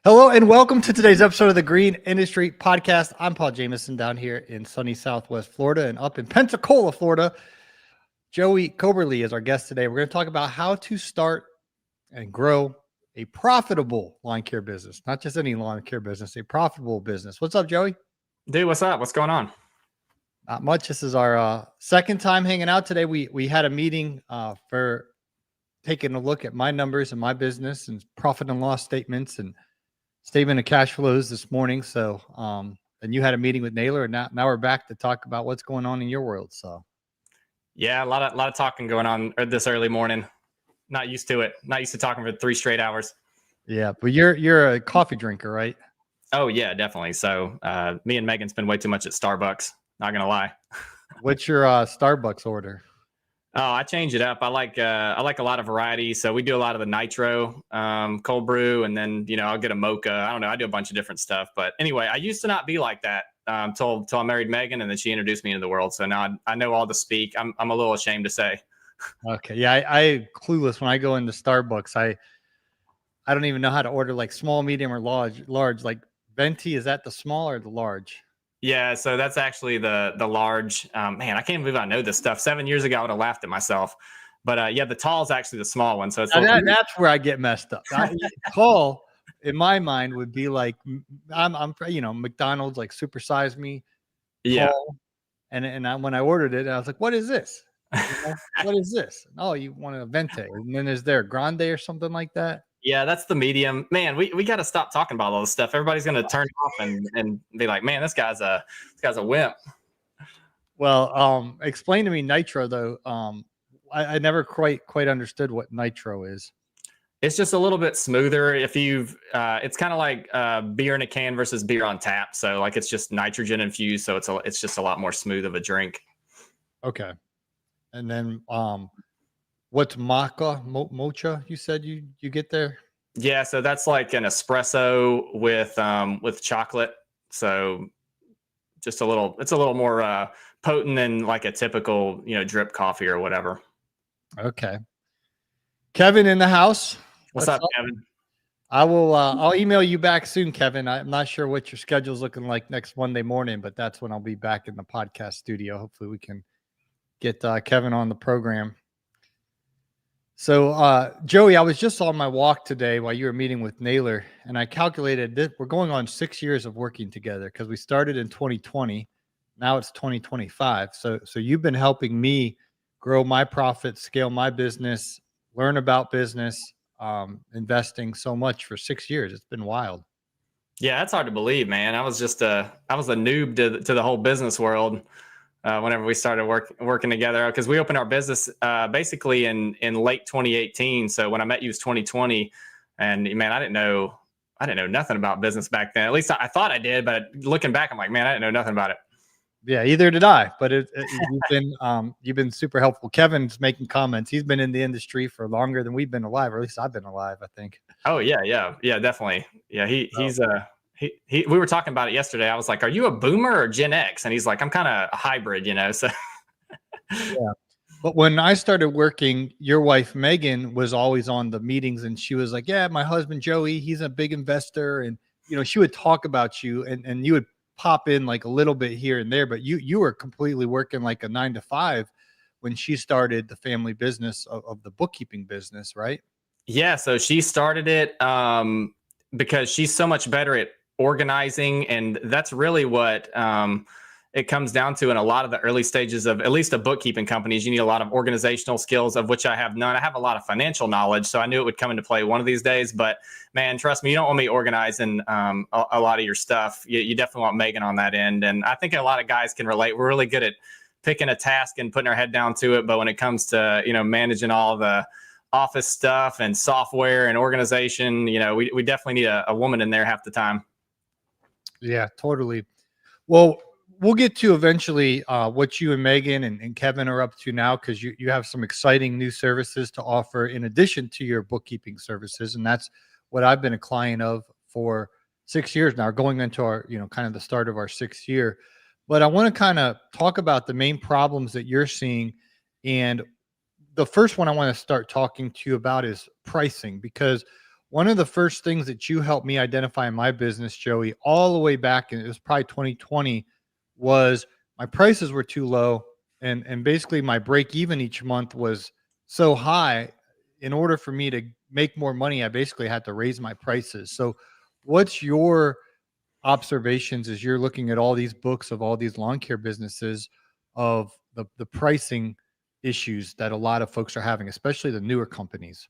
Hello and welcome to today's episode of the Green Industry Podcast. I'm Paul Jameson down here in sunny Southwest Florida, and up in Pensacola, Florida, Joey Coberly is our guest today. We're going to talk about how to start and grow a profitable lawn care business, not just any lawn care business, a profitable business. What's up, Joey? Dude, what's up? What's going on? Not much. This is our second time hanging out today. We had a meeting for taking a look at my numbers and my business and profit and loss statements and statement of cash flows this morning. So, and you had a meeting with Naylor, and now we're back to talk about what's going on in your world. So, yeah, a lot of talking going on this early morning. Not used to it. Not used to talking for 3 straight hours. Yeah, but you're a coffee drinker, right? Oh yeah, definitely. So, me and Megan spend way too much at Starbucks. Not gonna lie. What's your Starbucks order? Oh, I change it up. I like a lot of variety. So we do a lot of the nitro cold brew, and then I'll get a mocha. I don't know. I do a bunch of different stuff. But anyway, I used to not be like that till I married Megan, and then she introduced me into the world. So now I know all the speak. I'm a little ashamed to say. Okay, yeah, I clueless when I go into Starbucks. I don't even know how to order like small, medium, or large. Like venti, is that the small or the large? Yeah, so that's actually the large. Man, I can't believe I know this stuff. 7 years ago, I would have laughed at myself. But yeah, the tall is actually the small one. So it's that's where I get messed up. Tall, in my mind, would be like I'm McDonald's, like super size me. Yeah. Tall. And when I ordered it, I was like, "What is this? What is this?" Oh, you want a venti, and then is there a grande or something like that? Yeah, that's the medium. Man, we got to stop talking about all this stuff. Everybody's going to turn off and be like, "Man, this guy's a wimp." Well, explain to me nitro though. I never quite understood what nitro is. It's just a little bit smoother. If you've, it's kind of like beer in a can versus beer on tap. So like it's just nitrogen infused. So it's just a lot more smooth of a drink. Okay, and then what's mocha? You said you get there. Yeah, so that's like an espresso with chocolate. So just a little, it's a little more potent than like a typical drip coffee or whatever. Okay, Kevin in the house. What's up, Kevin? I'll email you back soon, Kevin. I'm not sure what your schedule's looking like next Monday morning, but that's when I'll be back in the podcast studio. Hopefully we can get Kevin on the program. So, Joey, I was just on my walk today while you were meeting with Naylor, and I calculated that we're going on 6 years of working together because we started in 2020. Now it's 2025. So you've been helping me grow my profits, scale my business, learn about business, investing so much for 6 years. It's been wild. Yeah, that's hard to believe, man. I was a noob to the whole business world. Whenever we started working together, because we opened our business basically in late 2018. So when I met you, it was 2020, and man, I didn't know nothing about business back then. At least I thought I did, but looking back, I'm like, man, I didn't know nothing about it. Yeah, either did I. But you've been super helpful. Kevin's making comments. He's been in the industry for longer than we've been alive, or at least I've been alive, I think. Oh yeah, definitely. Yeah, we were talking about it yesterday. I was like, "Are you a boomer or Gen X?" And he's like, "I'm kind of a hybrid, So yeah. But when I started working, your wife Megan was always on the meetings, and she was like, "Yeah, my husband Joey, he's a big investor," and she would talk about you, and you would pop in like a little bit here and there, but you were completely working like a 9 to 5 when she started the family business of the bookkeeping business, right? Yeah, so she started it because she's so much better at organizing, and that's really what it comes down to in a lot of the early stages of at least a bookkeeping companies. You need a lot of organizational skills, of which I have none. I have a lot of financial knowledge, so I knew it would come into play one of these days. But man, trust me, you don't want me organizing a lot of your stuff. You definitely want Megan on that end, and I think a lot of guys can relate. We're really good at picking a task and putting our head down to it, but when it comes to managing all the office stuff and software and organization, we definitely need a woman in there half the time. Yeah, totally. Well, we'll get to eventually what you and Megan and Kevin are up to now, because you have some exciting new services to offer in addition to your bookkeeping services. And that's what I've been a client of for 6 years now, going into our, kind of the start of our 6th year. But I want to kind of talk about the main problems that you're seeing. And the first one I want to start talking to you about is pricing, because one of the first things that you helped me identify in my business, Joey, all the way back, and it was probably 2020, was my prices were too low, and basically my break even each month was so high. In order for me to make more money, I basically had to raise my prices. So, what's your observations as you're looking at all these books of all these lawn care businesses of the pricing issues that a lot of folks are having, especially the newer companies?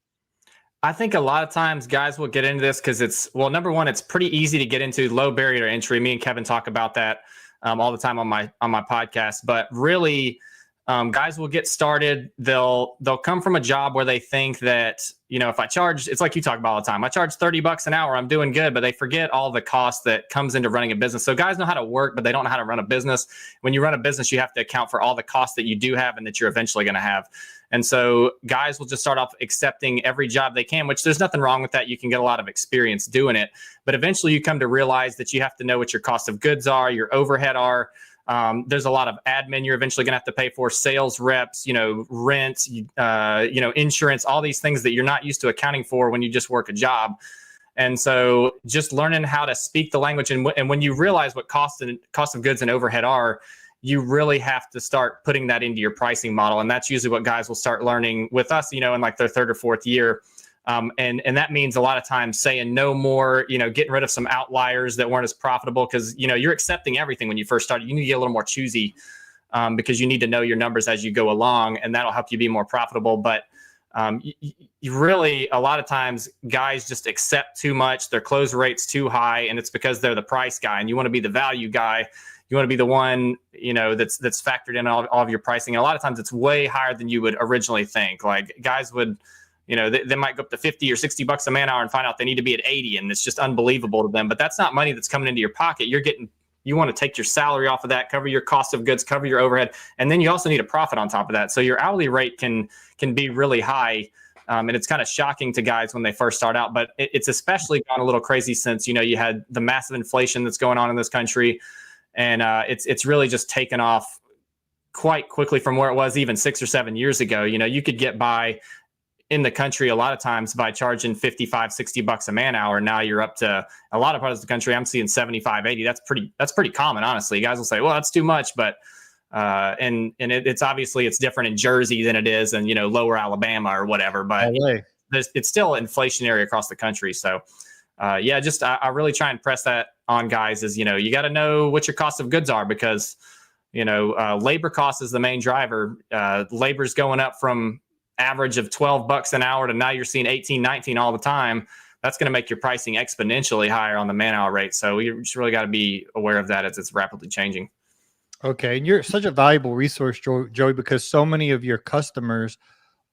I think a lot of times guys will get into this because it's, well, number one, it's pretty easy to get into, low barrier to entry. Me and Kevin talk about that all the time on my podcast. But really, guys will get started. They'll come from a job where they think that, you know, if I charge, it's like you talk about all the time, I charge $30 an hour, I'm doing good, but they forget all the cost that comes into running a business. So guys know how to work, but they don't know how to run a business. When you run a business, you have to account for all the costs that you do have and that you're eventually going to have. And so guys will just start off accepting every job they can, which there's nothing wrong with that. You can get a lot of experience doing it, but eventually you come to realize that you have to know what your cost of goods are, your overhead are. There's a lot of admin you're eventually going to have to pay for, sales reps, you know, rent, you know, insurance, all these things that you're not used to accounting for when you just work a job. And so just learning how to speak the language, and when you realize what cost of goods and overhead are, you really have to start putting that into your pricing model. And that's usually what guys will start learning with us, you know, in like their third or fourth year. And that means a lot of times saying no more, you know, getting rid of some outliers that weren't as profitable, because, you know, you're accepting everything when you first started. You need to get a little more choosy because you need to know your numbers as you go along, and that'll help you be more profitable. But you really, a lot of times guys just accept too much, their close rate's too high, and it's because they're the price guy, and you want to be the value guy. You want to be the one, you know, that's factored in all of your pricing. And a lot of times it's way higher than you would originally think. Like guys would, you know, they might go up to $50 or $60 a man hour and find out they need to be at 80, and it's just unbelievable to them. But that's not money that's coming into your pocket. You want to take your salary off of that, cover your cost of goods, cover your overhead, and then you also need a profit on top of that. So your hourly rate can be really high. And it's kind of shocking to guys when they first start out, but it's especially gone a little crazy since, you know, you had the massive inflation that's going on in this country. And it's really just taken off quite quickly from where it was even 6 or 7 years ago. You know, you could get by in the country a lot of times by charging $55, $60 a man hour. Now you're up to, a lot of parts of the country, I'm seeing 75, 80. That's pretty common, honestly. Guys will say, well, that's too much, but it's obviously it's different in Jersey than it is in, you know, lower Alabama or whatever, but it's still inflationary across the country. So yeah, just I really try and press that on guys is, you know, you got to know what your cost of goods are, because, you know, labor cost is the main driver. Labor's going up from average of $12 an hour to now you're seeing 18, 19 all the time. That's going to make your pricing exponentially higher on the man hour rate. So you just really got to be aware of that as it's rapidly changing. Okay. And you're such a valuable resource, Joey, because so many of your customers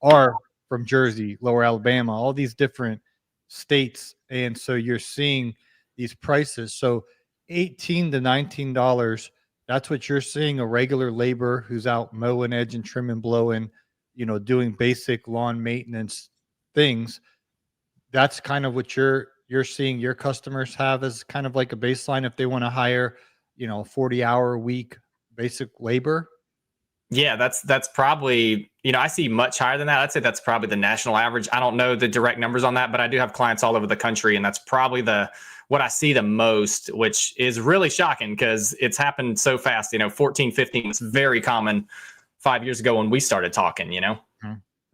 are from Jersey, lower Alabama, all these different states. And so you're seeing these prices. So $18 to $19, that's what you're seeing a regular laborer who's out mowing, edging, trimming, blowing, you know, doing basic lawn maintenance things. That's kind of what you're seeing your customers have as kind of like a baseline if they want to hire, you know, 40-hour a week basic labor. Yeah, that's probably, you know, I see much higher than that. I'd say that's probably the national average. I don't know the direct numbers on that, but I do have clients all over the country, and that's probably what I see the most, which is really shocking because it's happened so fast. You know, 14, 15 was very common 5 years ago when we started talking, you know?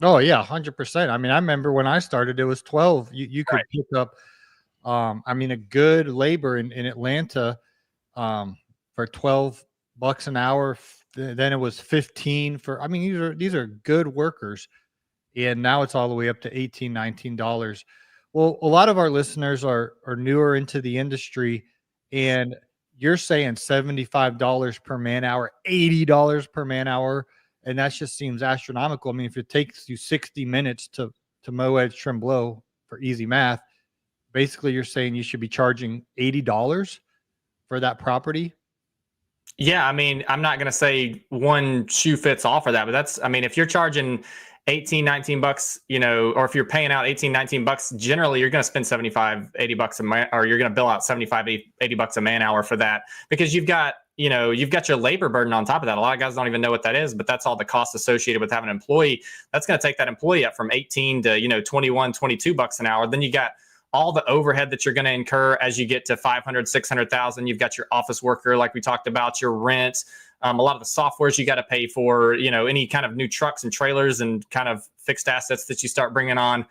Oh yeah, 100%. I mean, I remember when I started, it was 12. You could pick up, I mean, a good labor in Atlanta for $12 an hour. Then it was 15 for, I mean, these are good workers. And now it's all the way up to $18, $19. Well, a lot of our listeners are newer into the industry, and you're saying $75 per man hour, $80 per man hour. And that just seems astronomical. I mean, if it takes you 60 minutes to mow, edge, trim, blow for easy math, basically you're saying you should be charging $80 for that property. Yeah, I mean, I'm not going to say one shoe fits all for that, but that's, I mean, if you're charging 18, 19 bucks, you know, or if you're paying out 18, 19 bucks, generally you're going to spend 75, 80 bucks a man, or you're going to bill out 75, 80 bucks a man hour for that, because you've got your labor burden on top of that. A lot of guys don't even know what that is, but that's all the cost associated with having an employee. That's going to take that employee up from 18 to, you know, 21, 22 bucks an hour. Then you got all the overhead that you're going to incur as you get to 500, 600,000. You've got your office worker, like we talked about, your rent, a lot of the softwares you got to pay for, any kind of new trucks and trailers and kind of fixed assets that you start bringing on.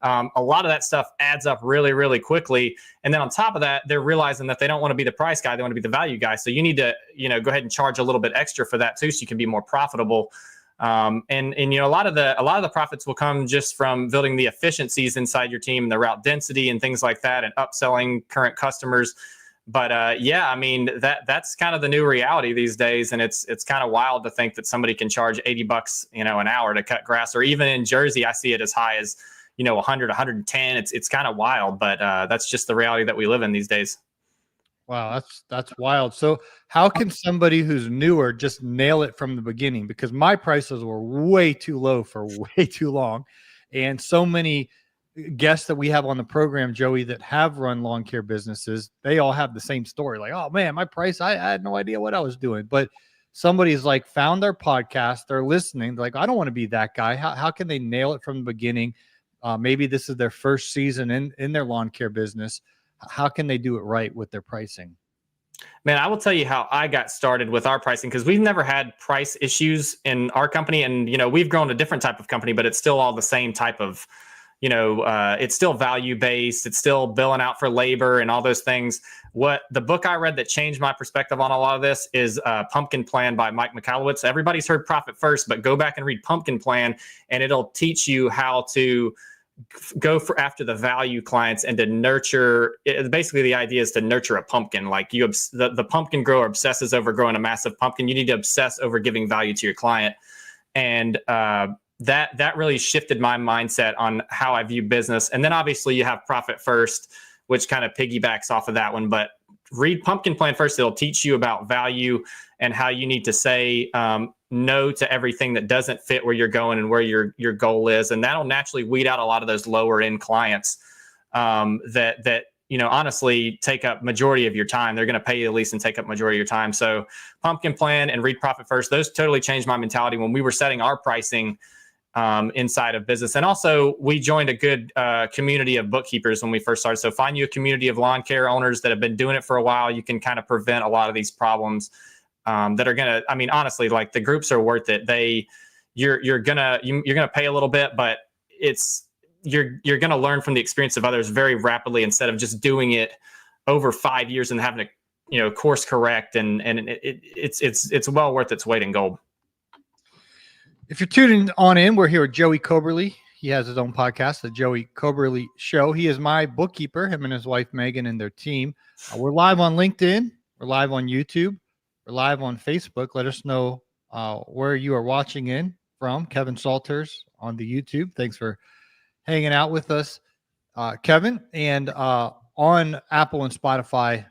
A lot of that stuff adds up really, really quickly. And then on top of that, they're realizing that they don't want to be the price guy. They want to be the value guy. So you need to, go ahead and charge a little bit extra for that too, so you can be more profitable. And a lot of the profits will come just from building the efficiencies inside your team and the route density and things like that, and upselling current customers. But that's kind of the new reality these days. And it's kind of wild to think that somebody can charge $80, an hour to cut grass, or even in Jersey, I see it as high as 100, 110. It's kind of wild, but that's just the reality that we live in these days. Wow, that's wild. So how can somebody who's newer just nail it from the beginning? Because my prices were way too low for way too long. And so many guests that we have on the program, Joey, that have run lawn care businesses, they all have the same story. Like, oh man, my price, I had no idea what I was doing. But somebody's like found their podcast, they're listening. They're like, I don't want to be that guy. How can they nail it from the beginning? Maybe this is their first season in their lawn care business. How can they do it right with their pricing? Man, I will tell you how I got started with our pricing, because we've never had price issues in our company. And, we've grown a different type of company, but it's still all the same type of, it's still value-based. It's still billing out for labor and all those things. What the book I read that changed my perspective on a lot of this is Pumpkin Plan by Mike Michalowicz. Everybody's heard Profit First, but go back and read Pumpkin Plan, and it'll teach you how to go after the value clients and to nurture. Basically, the idea is to nurture a pumpkin. Like the pumpkin grower obsesses over growing a massive pumpkin. You need to obsess over giving value to your client. And that really shifted my mindset on how I view business. And then obviously you have Profit First, which kind of piggybacks off of that one. But read Pumpkin Plan first. It'll teach you about value and how you need to say no to everything that doesn't fit where you're going and where your goal is. And that'll naturally weed out a lot of those lower end clients that honestly take up majority of your time. They're going to pay you the least and take up majority of your time. So Pumpkin Plan and read Profit First, those totally changed my mentality when we were setting our pricing inside of business. And also we joined a good community of bookkeepers when we first started. So find you a community of lawn care owners that have been doing it for a while. You can kind of prevent a lot of these problems that are going to, honestly, like the groups are worth it. You're going to pay a little bit, but you're going to learn from the experience of others very rapidly, instead of just doing it over 5 years and having to, course correct. And it's well worth its weight in gold. If you're tuning on in, we're here with Joey Coberly. He has his own podcast, the Joey Coberly Show. He is my bookkeeper, him and his wife, Megan, and their team. We're live on LinkedIn. We're live on YouTube. We're live on Facebook. Let us know where you are watching in from. Kevin Salters on the YouTube. Thanks for hanging out with us, Kevin. And on Apple and Spotify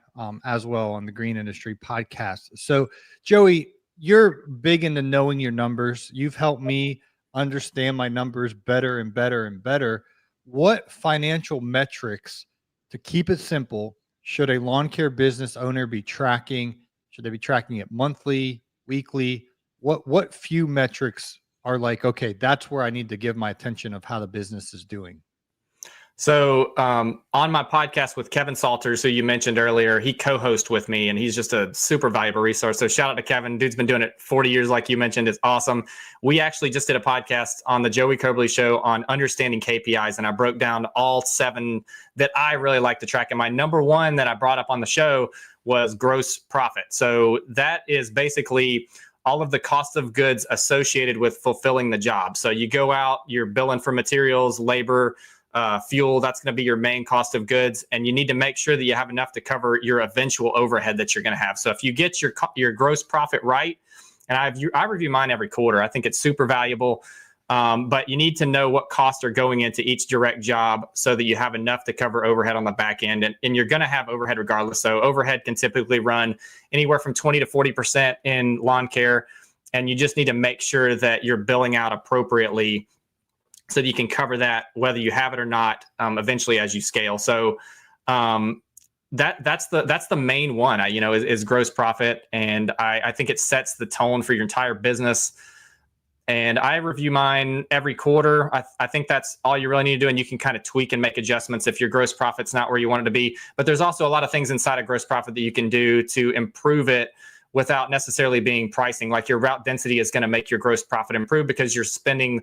as well on the Green Industry Podcast. So, Joey, you're big into knowing your numbers. You've helped me understand my numbers better and better and better. What financial metrics, to keep it simple, should a lawn care business owner be tracking? Should they be tracking it monthly, weekly? What few metrics are like, okay, that's where I need to give my attention of how the business is doing? So on my podcast with Kevin Salters, who you mentioned earlier, he co-hosts with me, and he's just a super valuable resource. So shout out to Kevin. Dude's been doing it 40 years, like you mentioned. It's awesome. We actually just did a podcast on the Joey Coberly Show on understanding KPIs, and I broke down all 7 that I really like to track. And my number one that I brought up on the show was gross profit. So that is basically all of the cost of goods associated with fulfilling the job. So you go out, you're billing for materials, labor, fuel. That's going to be your main cost of goods. And you need to make sure that you have enough to cover your eventual overhead that you're going to have. So if you get your gross profit right, and I review mine every quarter, I think it's super valuable. But you need to know what costs are going into each direct job so that you have enough to cover overhead on the back end. And you're going to have overhead regardless. So overhead can typically run anywhere from 20 to 40% in lawn care. And you just need to make sure that you're billing out appropriately so that you can cover that, whether you have it or not, eventually as you scale. So that's the main one, is gross profit. And I think it sets the tone for your entire business. And I review mine every quarter. I think that's all you really need to do. And you can kind of tweak and make adjustments if your gross profit's not where you want it to be. But there's also a lot of things inside of gross profit that you can do to improve it without necessarily being pricing. Like your route density is going to make your gross profit improve because you're spending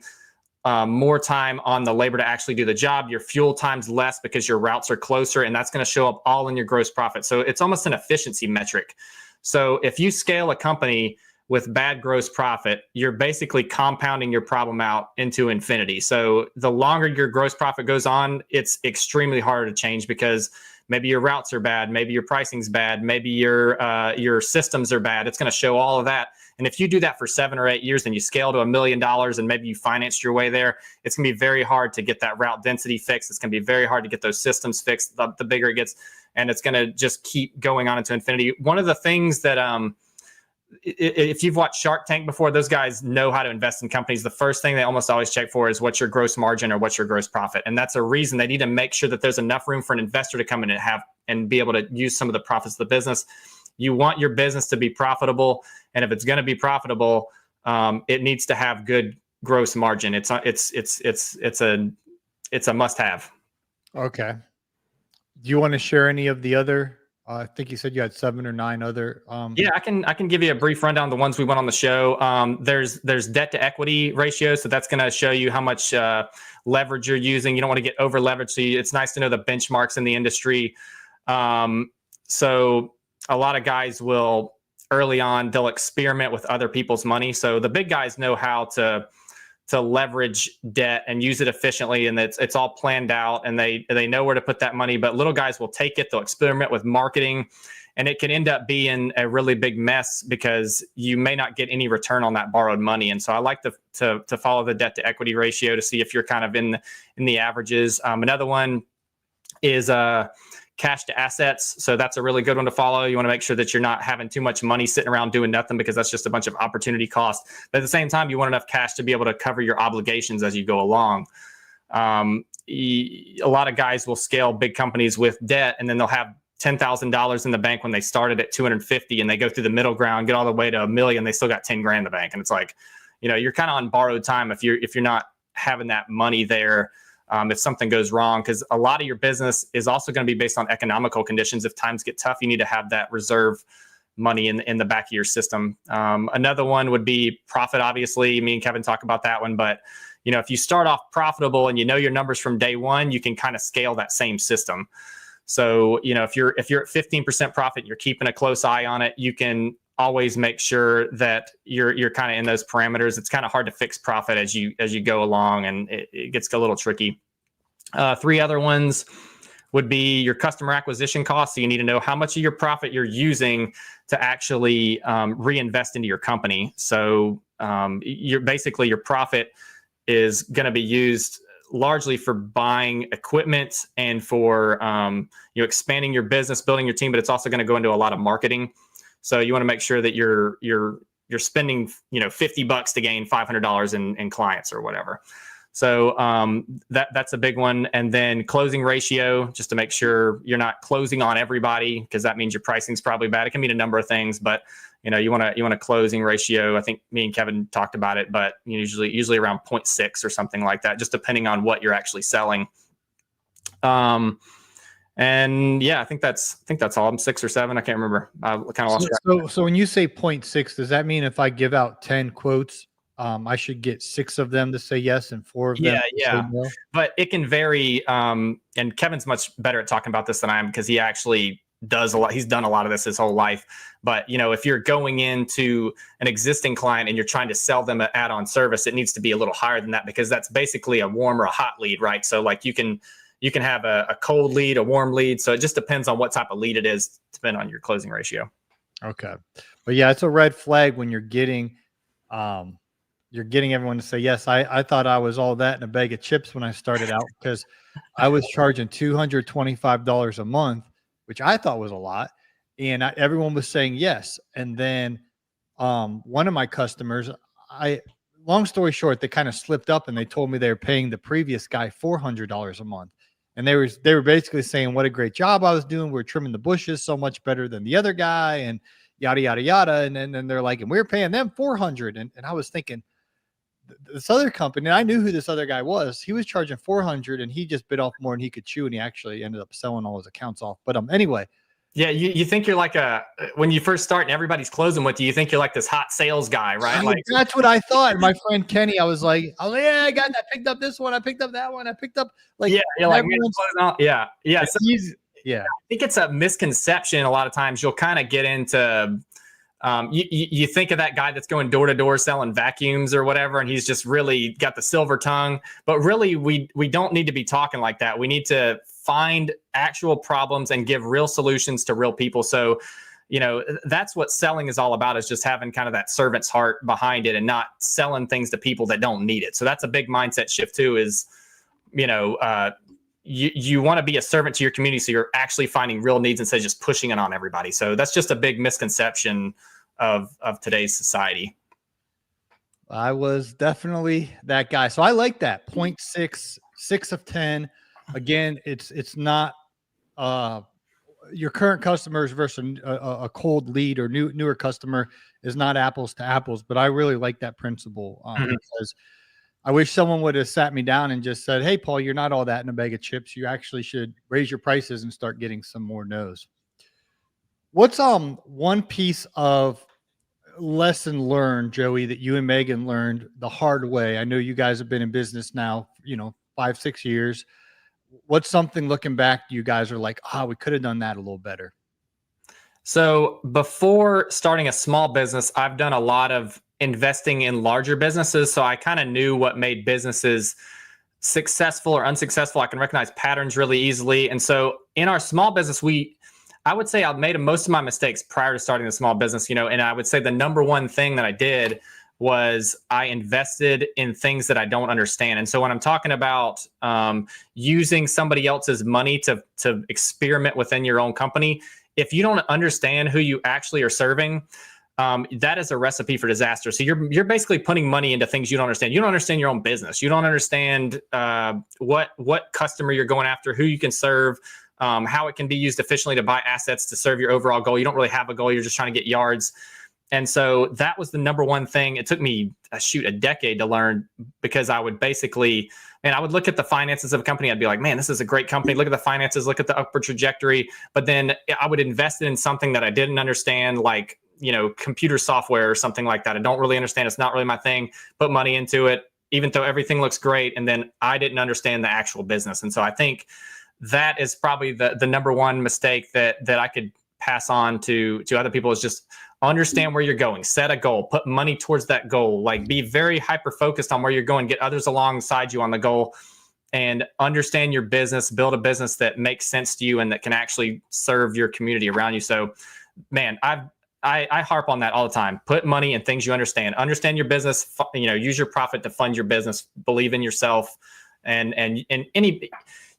more time on the labor to actually do the job. Your fuel time's less because your routes are closer, and that's going to show up all in your gross profit. So it's almost an efficiency metric. So if you scale a company with bad gross profit, you're basically compounding your problem out into infinity. So the longer your gross profit goes on, it's extremely hard to change because maybe your routes are bad, maybe your pricing's bad, maybe your systems are bad. It's going to show all of that. And if you do that for 7 or 8 years and you scale to $1 million and maybe you financed your way there, it's going to be very hard to get that route density fixed. It's going to be very hard to get those systems fixed the bigger it gets. And it's going to just keep going on into infinity. One of the things that if you've watched Shark Tank before, those guys know how to invest in companies. The first thing they almost always check for is what's your gross margin or what's your gross profit. And that's a reason they need to make sure that there's enough room for an investor to come in and be able to use some of the profits of the business. You want your business to be profitable. And if it's going to be profitable, it needs to have good gross margin. It's a must have. Okay. Do you want to share any of the other? I think you said you had 7 or 9 other. Yeah, I can give you a brief rundown of the ones we went on the show. There's debt to equity ratio, so that's going to show you how much leverage you're using. You don't want to get over leveraged, so it's nice to know the benchmarks in the industry. So a lot of guys will early on they'll experiment with other people's money. So the big guys know how to leverage debt and use it efficiently, and it's all planned out, and they know where to put that money. But little guys will take it, they'll experiment with marketing, and it can end up being a really big mess because you may not get any return on that borrowed money. And so I like to follow the debt to equity ratio to see if you're kind of in the averages. Another one is cash to assets. So that's a really good one to follow. You want to make sure that you're not having too much money sitting around doing nothing, because that's just a bunch of opportunity cost. But at the same time, you want enough cash to be able to cover your obligations as you go along. A lot of guys will scale big companies with debt, and then they'll have $10,000 in the bank when they started at 250, and they go through the middle ground, get all the way to $1 million. They still got 10 grand in the bank. And it's like, you're kind of on borrowed time if you're not having that money there. If something goes wrong, because a lot of your business is also going to be based on economical conditions. If times get tough, you need to have that reserve money in the back of your system. Another one would be profit. Obviously, me and Kevin talk about that one, but if you start off profitable and your numbers from day one, you can kind of scale that same system. So if you're at 15% profit, you're keeping a close eye on it. You can always make sure that you're kind of in those parameters. It's kind of hard to fix profit as you go along, and it gets a little tricky. 3 other ones would be your customer acquisition costs. So you need to know how much of your profit you're using to actually reinvest into your company. So your profit is going to be used largely for buying equipment and for expanding your business, building your team, but it's also going to go into a lot of marketing. So you want to make sure that you're spending $50 to gain $500 in clients or whatever. So that's a big one. And then closing ratio, just to make sure you're not closing on everybody, because that means your pricing's probably bad. It can mean a number of things, but you want a closing ratio. I think me and Kevin talked about it, but usually around 0.6 or something like that, just depending on what you're actually selling. And yeah, I think that's all. I'm 6 or 7. I can't remember. I kind of lost track. So when you say 0.6, does that mean if I give out 10 quotes, I should get 6 of them to say yes and 4 of them to say no? But it can vary. And Kevin's much better at talking about this than I am, because he actually does a lot. He's done a lot of this his whole life. But if you're going into an existing client and you're trying to sell them an add-on service, it needs to be a little higher than that, because that's basically a warm or a hot lead, right? So like you can have a cold lead, a warm lead. So it just depends on what type of lead it is, depending on your closing ratio. Okay. But yeah, it's a red flag when you're getting everyone to say yes. I thought I was all that in a bag of chips when I started out, because I was charging $225 a month, which I thought was a lot. And everyone was saying yes. And then one of my customers, long story short, they kind of slipped up and they told me they were paying the previous guy $400 a month. And they were basically saying what a great job I was doing. We're trimming the bushes so much better than the other guy, and yada, yada, yada. And then they're like, and we're paying them $400. And I was thinking, this other company, and I knew who this other guy was. He was charging 400, and he just bit off more than he could chew, and he actually ended up selling all his accounts off. But anyway. Yeah, you think you're like when you first start and everybody's closing with you, you think you're like this hot sales guy, right? Like that's what I thought. My friend Kenny, I was like, yeah, I picked up this one, I picked up that one, I picked up like, yeah, you're like, yeah. So, yeah. I think it's a misconception. A lot of times you'll kind of get into, you think of that guy that's going door to door selling vacuums or whatever, and he's just really got the silver tongue. But really, we don't need to be talking like that. We need to find actual problems and give real solutions to real people. So, that's what selling is all about, is just having kind of that servant's heart behind it and not selling things to people that don't need it. So that's a big mindset shift too, is, you want to be a servant to your community. So you're actually finding real needs instead of just pushing it on everybody. So that's just a big misconception of today's society. I was definitely that guy. So I like that 0.6, 6 of 10. Again, it's not your current customers versus a cold lead or newer customer is not apples to apples. But I really like that principle because I wish someone would have sat me down and just said, "Hey, Paul, you're not all that in a bag of chips. You actually should raise your prices and start getting some more no's." What's one piece of lesson learned, Joey, that you and Megan learned the hard way? I know you guys have been in business now, 5-6 years. What's something looking back you guys are like, we could have done that a little better? So before starting a small business, I've done a lot of investing in larger businesses. So I kind of knew what made businesses successful or unsuccessful. I can recognize patterns really easily. And so in our small business, I would say I've made most of my mistakes prior to starting the small business, and I would say the number one thing that I did was I invested in things that I don't understand. And so when I'm talking about using somebody else's money to experiment within your own company, if you don't understand who you actually are serving, that is a recipe for disaster. So you're basically putting money into things you don't understand. You don't understand your own business. You don't understand what customer you're going after, who you can serve, how it can be used efficiently to buy assets to serve your overall goal. You don't really have a goal. You're just trying to get yards. And so that was the number one thing. It took me a decade to learn, because I would basically, I would look at the finances of a company. I'd be like, man, this is a great company. Look at the finances, look at the upward trajectory. But then I would invest in something that I didn't understand, like, computer software or something like that. I don't really understand. It's not really my thing. Put money into it, even though everything looks great. And then I didn't understand the actual business. And so I think that is probably the number one mistake that I could pass on to other people, is just understand where you're going, set a goal, put money towards that goal, like be very hyper focused on where you're going, get others alongside you on the goal, and understand your business, build a business that makes sense to you and that can actually serve your community around you. So, man, I harp on that all the time. Put money in things you understand your business, use your profit to fund your business, believe in yourself. And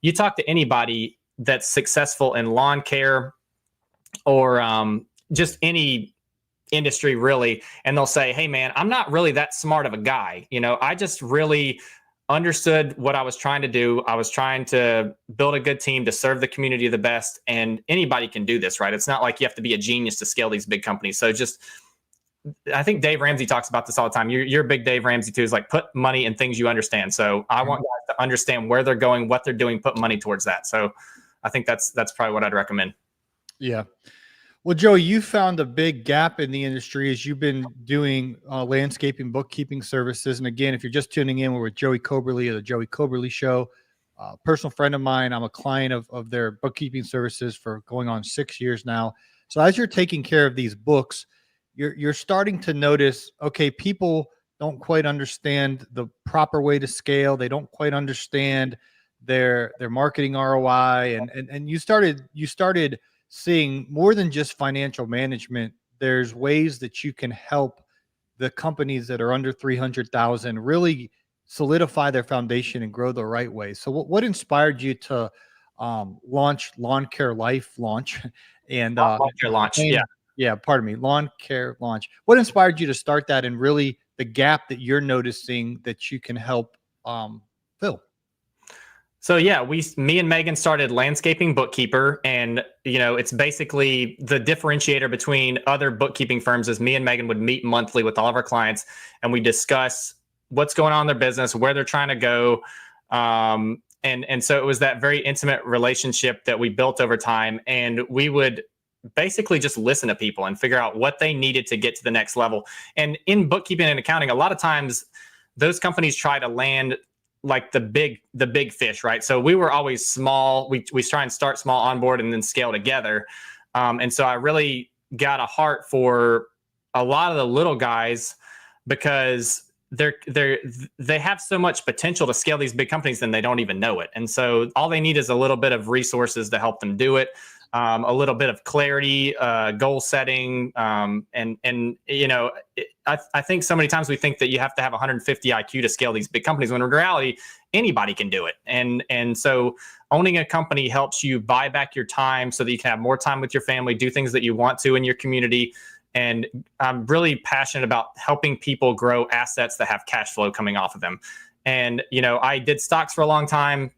you talk to anybody that's successful in lawn care or just any industry really, and they'll say, hey man, I'm not really that smart of a guy. I just really understood what I was trying to do. I was trying to build a good team to serve the community the best, and anybody can do this, right? It's not like you have to be a genius to scale these big companies. So I think Dave Ramsey talks about this all the time. You're a big Dave Ramsey too, is like, put money in things you understand. So I want guys to understand where they're going, what they're doing, put money towards that. So I think that's probably what I'd recommend. Yeah. Well, Joey, you found a big gap in the industry as you've been doing landscaping, bookkeeping services. And again, if you're just tuning in, we're with Joey Coberly of the Joey Coberly Show. Personal friend of mine. I'm a client of their bookkeeping services for going on 6 years now. So as you're taking care of these books, you're starting to notice, okay, people don't quite understand the proper way to scale. They don't quite understand their marketing ROI. And you started seeing more than just financial management. There's ways that you can help the companies that are under 300,000 really solidify their foundation and grow the right way. So what inspired you to launch Lawn Care Life launch and Lawn Care Launch? Lawn Care Launch. What inspired you to start that, and really the gap that you're noticing that you can help fill? So yeah, me and Megan started Landscaping Bookkeeper, and it's basically the differentiator between other bookkeeping firms is me and Megan would meet monthly with all of our clients, and we discuss what's going on in their business, where they're trying to go. And so it was that very intimate relationship that we built over time. And we would basically just listen to people and figure out what they needed to get to the next level. And in bookkeeping and accounting, a lot of times those companies try to land like the big fish, right? So we were always small. We try and start small, onboard, and then scale together. And so I really got a heart for a lot of the little guys because they have so much potential to scale these big companies and they don't even know it. And so all they need is a little bit of resources to help them do it, a little bit of clarity, goal setting, and you know, I think so many times we think that you have to have 150 IQ to scale these big companies, when in reality anybody can do it. And so owning a company helps you buy back your time so that you can have more time with your family, do things that you want to in your community. And I'm really passionate about helping people grow assets that have cash flow coming off of them. And, you know, I did stocks for a long time.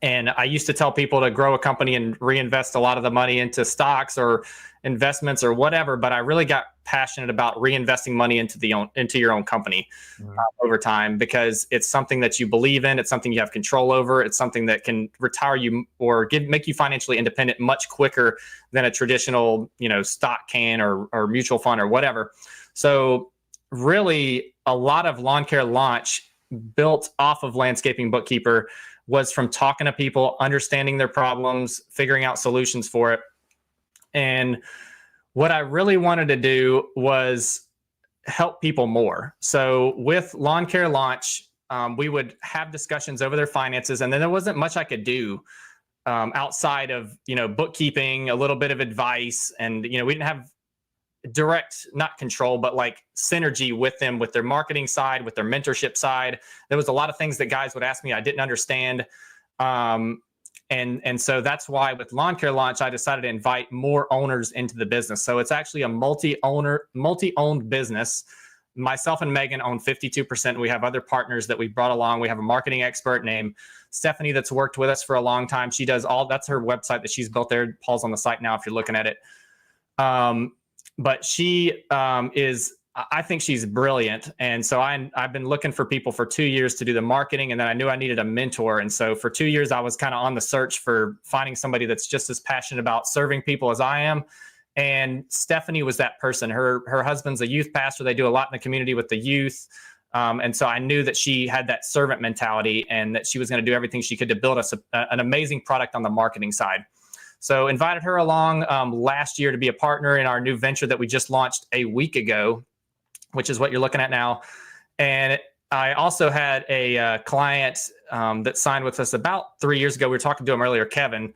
And I used to tell people to grow a company and reinvest a lot of the money into stocks or investments or whatever. But I really got passionate about reinvesting money into your own company over time, because it's something that you believe in. It's something you have control over. It's something that can retire you or make you financially independent much quicker than a traditional, you know, stock can or mutual fund or whatever. So really, a lot of Lawn Care Launch built off of Landscaping Bookkeeper was from talking to people, understanding their problems, figuring out solutions for it. And what I really wanted to do was help people more. So with Lawn Care Launch, we would have discussions over their finances, and then there wasn't much I could do outside of, you know, bookkeeping, a little bit of advice, and, you know, we didn't have direct, not control, but like synergy with them, with their marketing side, with their mentorship side. There was a lot of things that guys would ask me I didn't understand. And so that's why with Lawn Care Launch, I decided to invite more owners into the business. So it's actually a multi-owned business. Myself and Megan own 52%. We have other partners that we brought along. We have a marketing expert named Stephanie that's worked with us for a long time. She does that's her website that she's built there. Paul's on the site now if you're looking at it. But she I think she's brilliant. And so I've been looking for people for 2 years to do the marketing, and then I knew I needed a mentor. And so for 2 years, I was kind of on the search for finding somebody that's just as passionate about serving people as I am. And Stephanie was that person. Her husband's a youth pastor. They do a lot in the community with the youth. And so I knew that she had that servant mentality and that she was going to do everything she could to build us an amazing product on the marketing side. So invited her along last year to be a partner in our new venture that we just launched a week ago, which is what you're looking at now. And I also had a client that signed with us about 3 years ago. We were talking to him earlier, Kevin.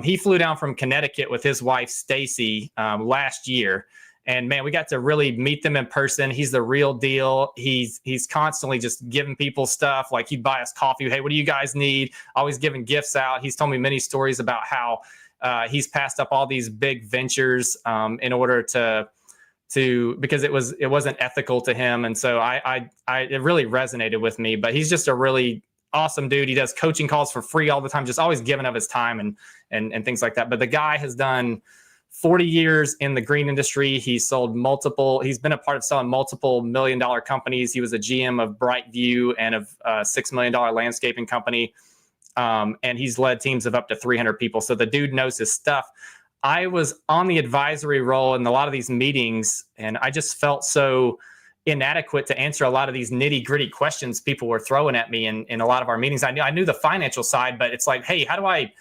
He flew down from Connecticut with his wife, Stacy, last year. And man, we got to really meet them in person. He's the real deal. He's constantly just giving people stuff. Like he'd buy us coffee. Hey, what do you guys need? Always giving gifts out. He's told me many stories about how he's passed up all these big ventures in order to because it wasn't ethical to him. And so it really resonated with me. But he's just a really awesome dude. He does coaching calls for free all the time, just always giving of his time and things like that. But the guy has done 40 years in the green industry. He's been a part of selling multiple $1 million companies. He was a GM of Brightview and of a $6 million landscaping company. And he's led teams of up to 300 people. So the dude knows his stuff. I was on the advisory role in a lot of these meetings, and I just felt so inadequate to answer a lot of these nitty gritty questions people were throwing at me in a lot of our meetings. I knew the financial side, but it's like, hey, how do I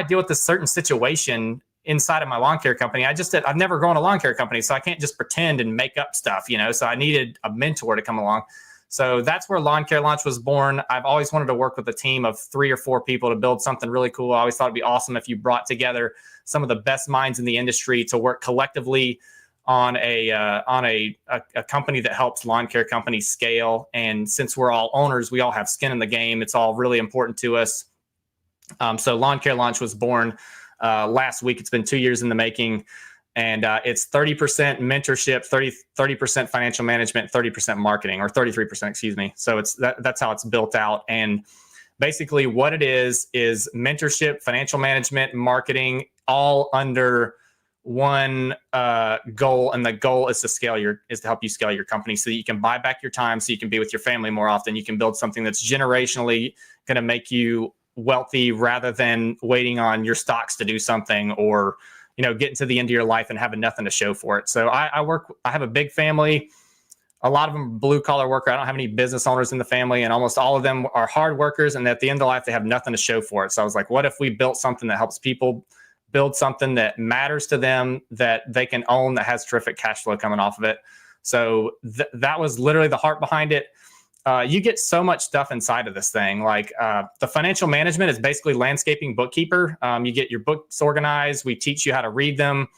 deal with this certain situation inside of my lawn care company? I've never grown a lawn care company, so I can't just pretend and make up stuff, so I needed a mentor to come along. So that's where Lawn Care Launch was born. I've always wanted to work with a team of 3 or 4 people to build something really cool. I always thought it'd be awesome if you brought together some of the best minds in the industry to work collectively on a company that helps lawn care companies scale. And since we're all owners, we all have skin in the game. It's all really important to us. So Lawn Care Launch was born last week. It's been 2 years in the making. And it's 30% mentorship, 30% financial management, 30% marketing, or 33%, excuse me. So that's how it's built out. And basically what it is mentorship, financial management, marketing, all under one goal, and the goal is to help you scale your company so that you can buy back your time, so you can be with your family more often. You can build something that's generationally going to make you wealthy, rather than waiting on your stocks to do something, or getting to the end of your life and having nothing to show for it. So I have a big family. A lot of them are blue collar worker. I don't have any business owners in the family, and almost all of them are hard workers. And at the end of life, they have nothing to show for it. So I was like, what if we built something that helps people build something that matters to them, that they can own, that has terrific cash flow coming off of it? So that was literally the heart behind it. You get so much stuff inside of this thing. Like the financial management is basically landscaping bookkeeper. You get your books organized. We teach you how to read them.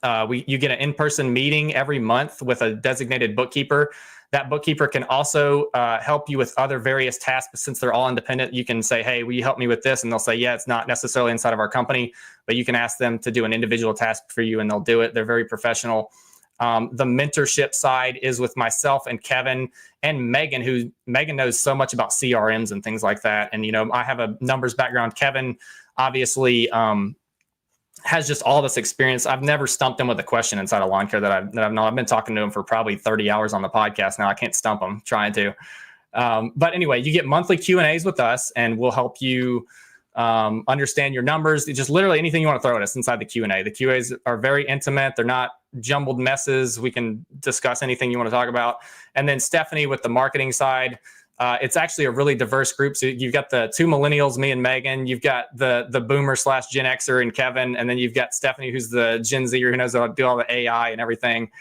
You get an in-person meeting every month with a designated bookkeeper. That bookkeeper can also help you with other various tasks, but since they're all independent, you can say, hey, will you help me with this? And they'll say, yeah, it's not necessarily inside of our company, but you can ask them to do an individual task for you and they'll do it. They're very professional. The mentorship side is with myself and Kevin and Megan, Megan knows so much about CRMs and things like that. And, I have a numbers background. Kevin obviously has just all this experience. I've never stumped him with a question inside of lawn care that I've known. I've been talking to him for probably 30 hours on the podcast now. I can't stump him trying to. But anyway, you get monthly Q&As with us, and we'll help you understand your numbers. Just literally anything you want to throw at us inside the Q&A. The Q&As are very intimate. They're not jumbled messes. We can discuss anything you want to talk about. And then Stephanie with the marketing side. It's actually a really diverse group. So you've got the two millennials, me and Megan. You've got the boomer / Gen Xer and Kevin. And then you've got Stephanie, who's the Gen Zer, who knows how to do all the AI and everything.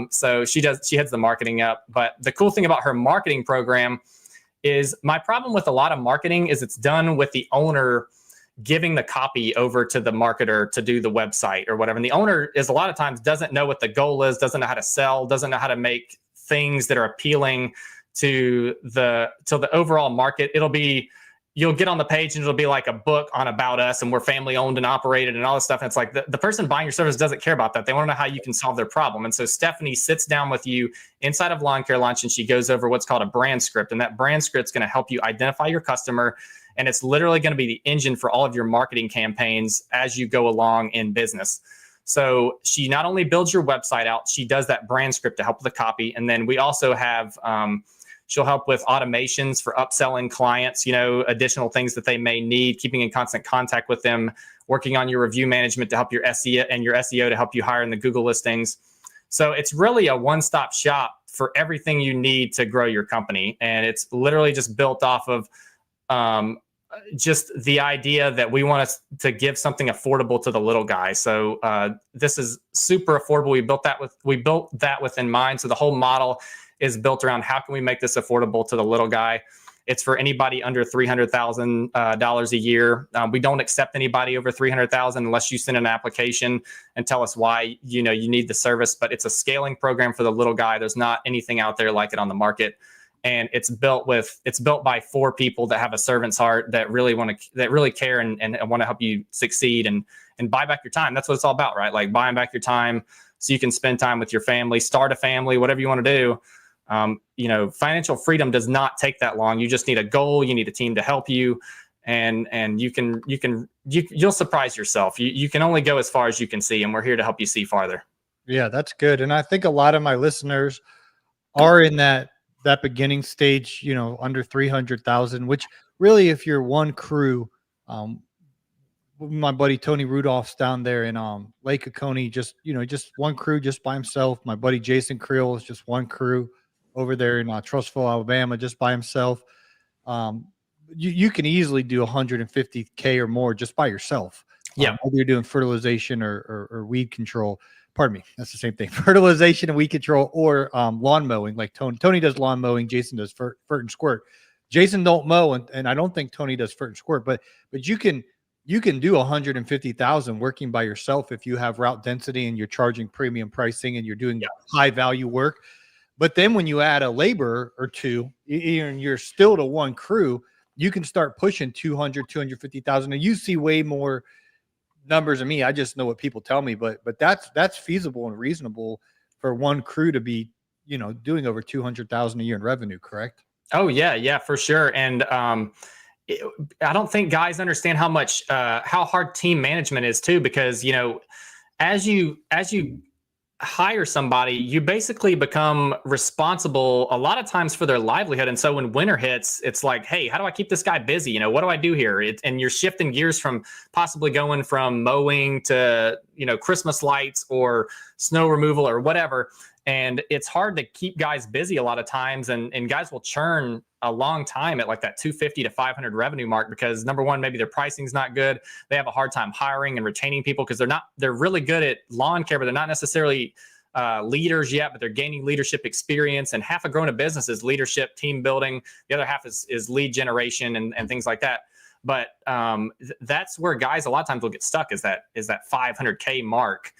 So she heads the marketing up. But the cool thing about her marketing program is, my problem with a lot of marketing is it's done with the owner giving the copy over to the marketer to do the website or whatever. And the owner is a lot of times doesn't know what the goal is, doesn't know how to sell, doesn't know how to make things that are appealing to the overall market. You'll get on the page and it'll be like a book on about us, and we're family owned and operated and all this stuff. And it's like the person buying your service doesn't care about that. They want to know how you can solve their problem. And so Stephanie sits down with you inside of Lawn Care Lunch, and she goes over what's called a brand script. And that brand script is going to help you identify your customer. And it's literally going to be the engine for all of your marketing campaigns as you go along in business. So she not only builds your website out, she does that brand script to help with the copy. And then we also have, she'll help with automations for upselling clients, additional things that they may need, keeping in constant contact with them, working on your review management to help your SEO to help you hire in the Google listings. So it's really a one-stop shop for everything you need to grow your company. And it's literally just built off of just the idea that we want to give something affordable to the little guy. So this is super affordable. We built that with in mind. So the whole model is built around how can we make this affordable to the little guy. It's for anybody under $300,000 a year. We don't accept anybody over $300,000 unless you send an application and tell us why you need the service. But it's a scaling program for the little guy. There's not anything out there like it on the market. And it's built by 4 people that have a servant's heart, that really care and want to help you succeed and buy back your time. That's what it's all about, right? Like buying back your time so you can spend time with your family, start a family, whatever you want to do. Financial freedom does not take that long. You just need a goal. You need a team to help you, and you'll surprise yourself. You can only go as far as you can see, and we're here to help you see farther. Yeah, that's good. And I think a lot of my listeners are in that beginning stage, under 300,000, which really, if you're one crew, my buddy Tony Rudolph's down there in Lake Oconee, just one crew just by himself. My buddy Jason Creel is just one crew over there in Trussville, Alabama, just by himself. You can easily do 150K or more just by yourself. Yeah, whether you're doing fertilization or weed control. Pardon me, that's the same thing. Fertilization and weed control, or lawn mowing. Like Tony does lawn mowing, Jason does fert and squirt. Jason don't mow, and I don't think Tony does fert and squirt. But you can do 150,000 working by yourself if you have route density and you're charging premium pricing and you're doing high value work. But then when you add a laborer or two, and you're still to one crew, you can start pushing 200, 250,000, and you see way more numbers than me. I just know what people tell me, but that's feasible and reasonable for one crew to be, doing over 200,000 a year in revenue. Correct? Oh yeah, for sure. And I don't think guys understand how hard team management is too, because as you hire somebody, you basically become responsible a lot of times for their livelihood. And so when winter hits, it's like, hey, how do I keep this guy busy? You know, what do I do here? And you're shifting gears from possibly going from mowing to, you know, Christmas lights or snow removal or whatever. And it's hard to keep guys busy a lot of times. And guys will churn a long time at like that 250 to 500 revenue mark because number one, maybe their pricing's not good. They have a hard time hiring and retaining people because they're really good at lawn care, but they're not necessarily leaders yet, but they're gaining leadership experience. And half of growing a business is leadership, team building. The other half is lead generation and things like that. But that's where guys a lot of times will get stuck is that 500K mark.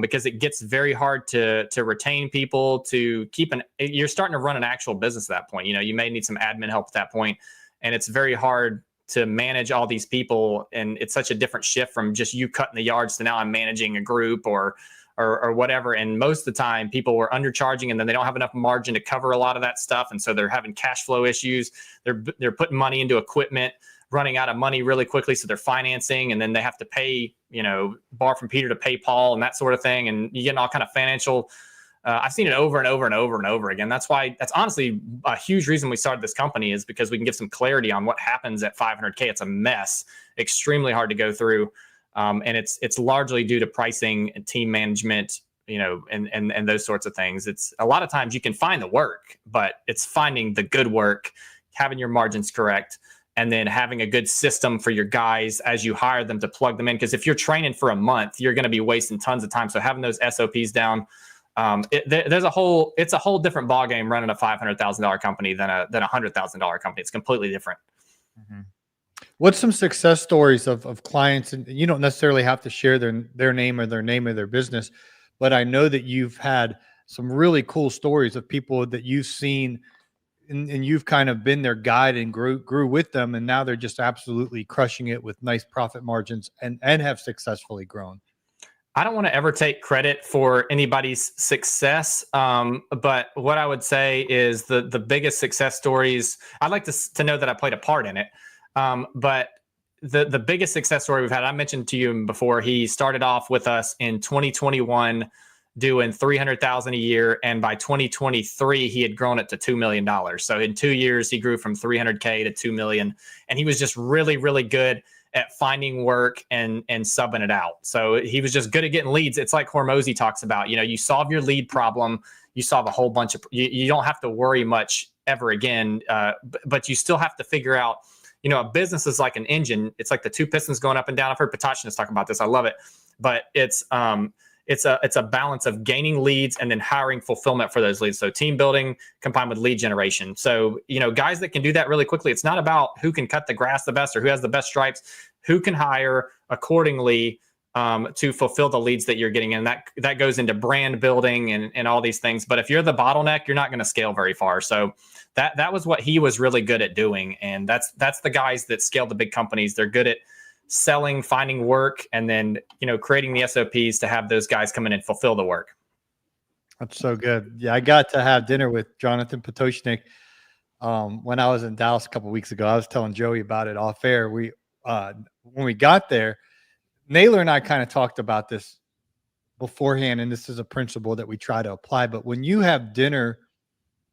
Because it gets very hard to retain people, to keep you're starting to run an actual business at that point. You know, you may need some admin help at that point, and it's very hard to manage all these people. And it's such a different shift from just you cutting the yards to now I'm managing a group or whatever. And most of the time people were undercharging and then they don't have enough margin to cover a lot of that stuff. And so they're having cash flow issues. They're putting money into equipment, running out of money really quickly. So they're financing and then they have to pay, you know, borrow from Peter to pay Paul and that sort of thing. And you get all kind of financial, I've seen it over and over and over and over again. That's honestly a huge reason we started this company is because we can give some clarity on what happens at 500K. It's a mess, extremely hard to go through. And it's largely due to pricing and team management, you know, and those sorts of things. It's a lot of times you can find the work, but it's finding the good work, having your margins correct, and then having a good system for your guys as you hire them to plug them in. Because if you're training for a month, you're going to be wasting tons of time. So having those SOPs down, it's a whole different ballgame running a $500,000 company than a $100,000 company. It's completely different. Mm-hmm. What's some success stories of clients? And you don't necessarily have to share their name or their business, but I know that you've had some really cool stories of people that you've seen and you've kind of been their guide and grew with them. And now they're just absolutely crushing it with nice profit margins and have successfully grown. I don't want to ever take credit for anybody's success. But what I would say is the biggest success stories, I'd like to know that I played a part in it. But the biggest success story we've had, I mentioned to you before, he started off with us in 2021 doing $300,000 a year. And by 2023, he had grown it to $2 million. So in 2 years, he grew from 300K to 2 million. And he was just really, really good at finding work and subbing it out. So he was just good at getting leads. It's like Hormozy talks about, you know, you solve your lead problem, you solve a whole bunch of, you don't have to worry much ever again. But you still have to figure out, you know, a business is like an engine. It's like the two pistons going up and down. I've heard Patachinus talk about this. I love it. But it's a balance of gaining leads and then hiring fulfillment for those leads. So team building combined with lead generation. So, you know, guys that can do that really quickly, it's not about who can cut the grass the best or who has the best stripes, who can hire accordingly to fulfill the leads that you're getting. And that goes into brand building and all these things. But if you're the bottleneck, you're not going to scale very far. So that was what he was really good at doing. And that's the guys that scale the big companies. They're good at selling, finding work, and then, you know, creating the SOPs to have those guys come in and fulfill the work. That's so good. Yeah, I got to have dinner with Jonathan Potoshnik when I was in Dallas a couple of weeks ago. I was telling Joey about it off air. When we got there, Naylor and I kind of talked about this beforehand, and this is a principle that we try to apply. But when you have dinner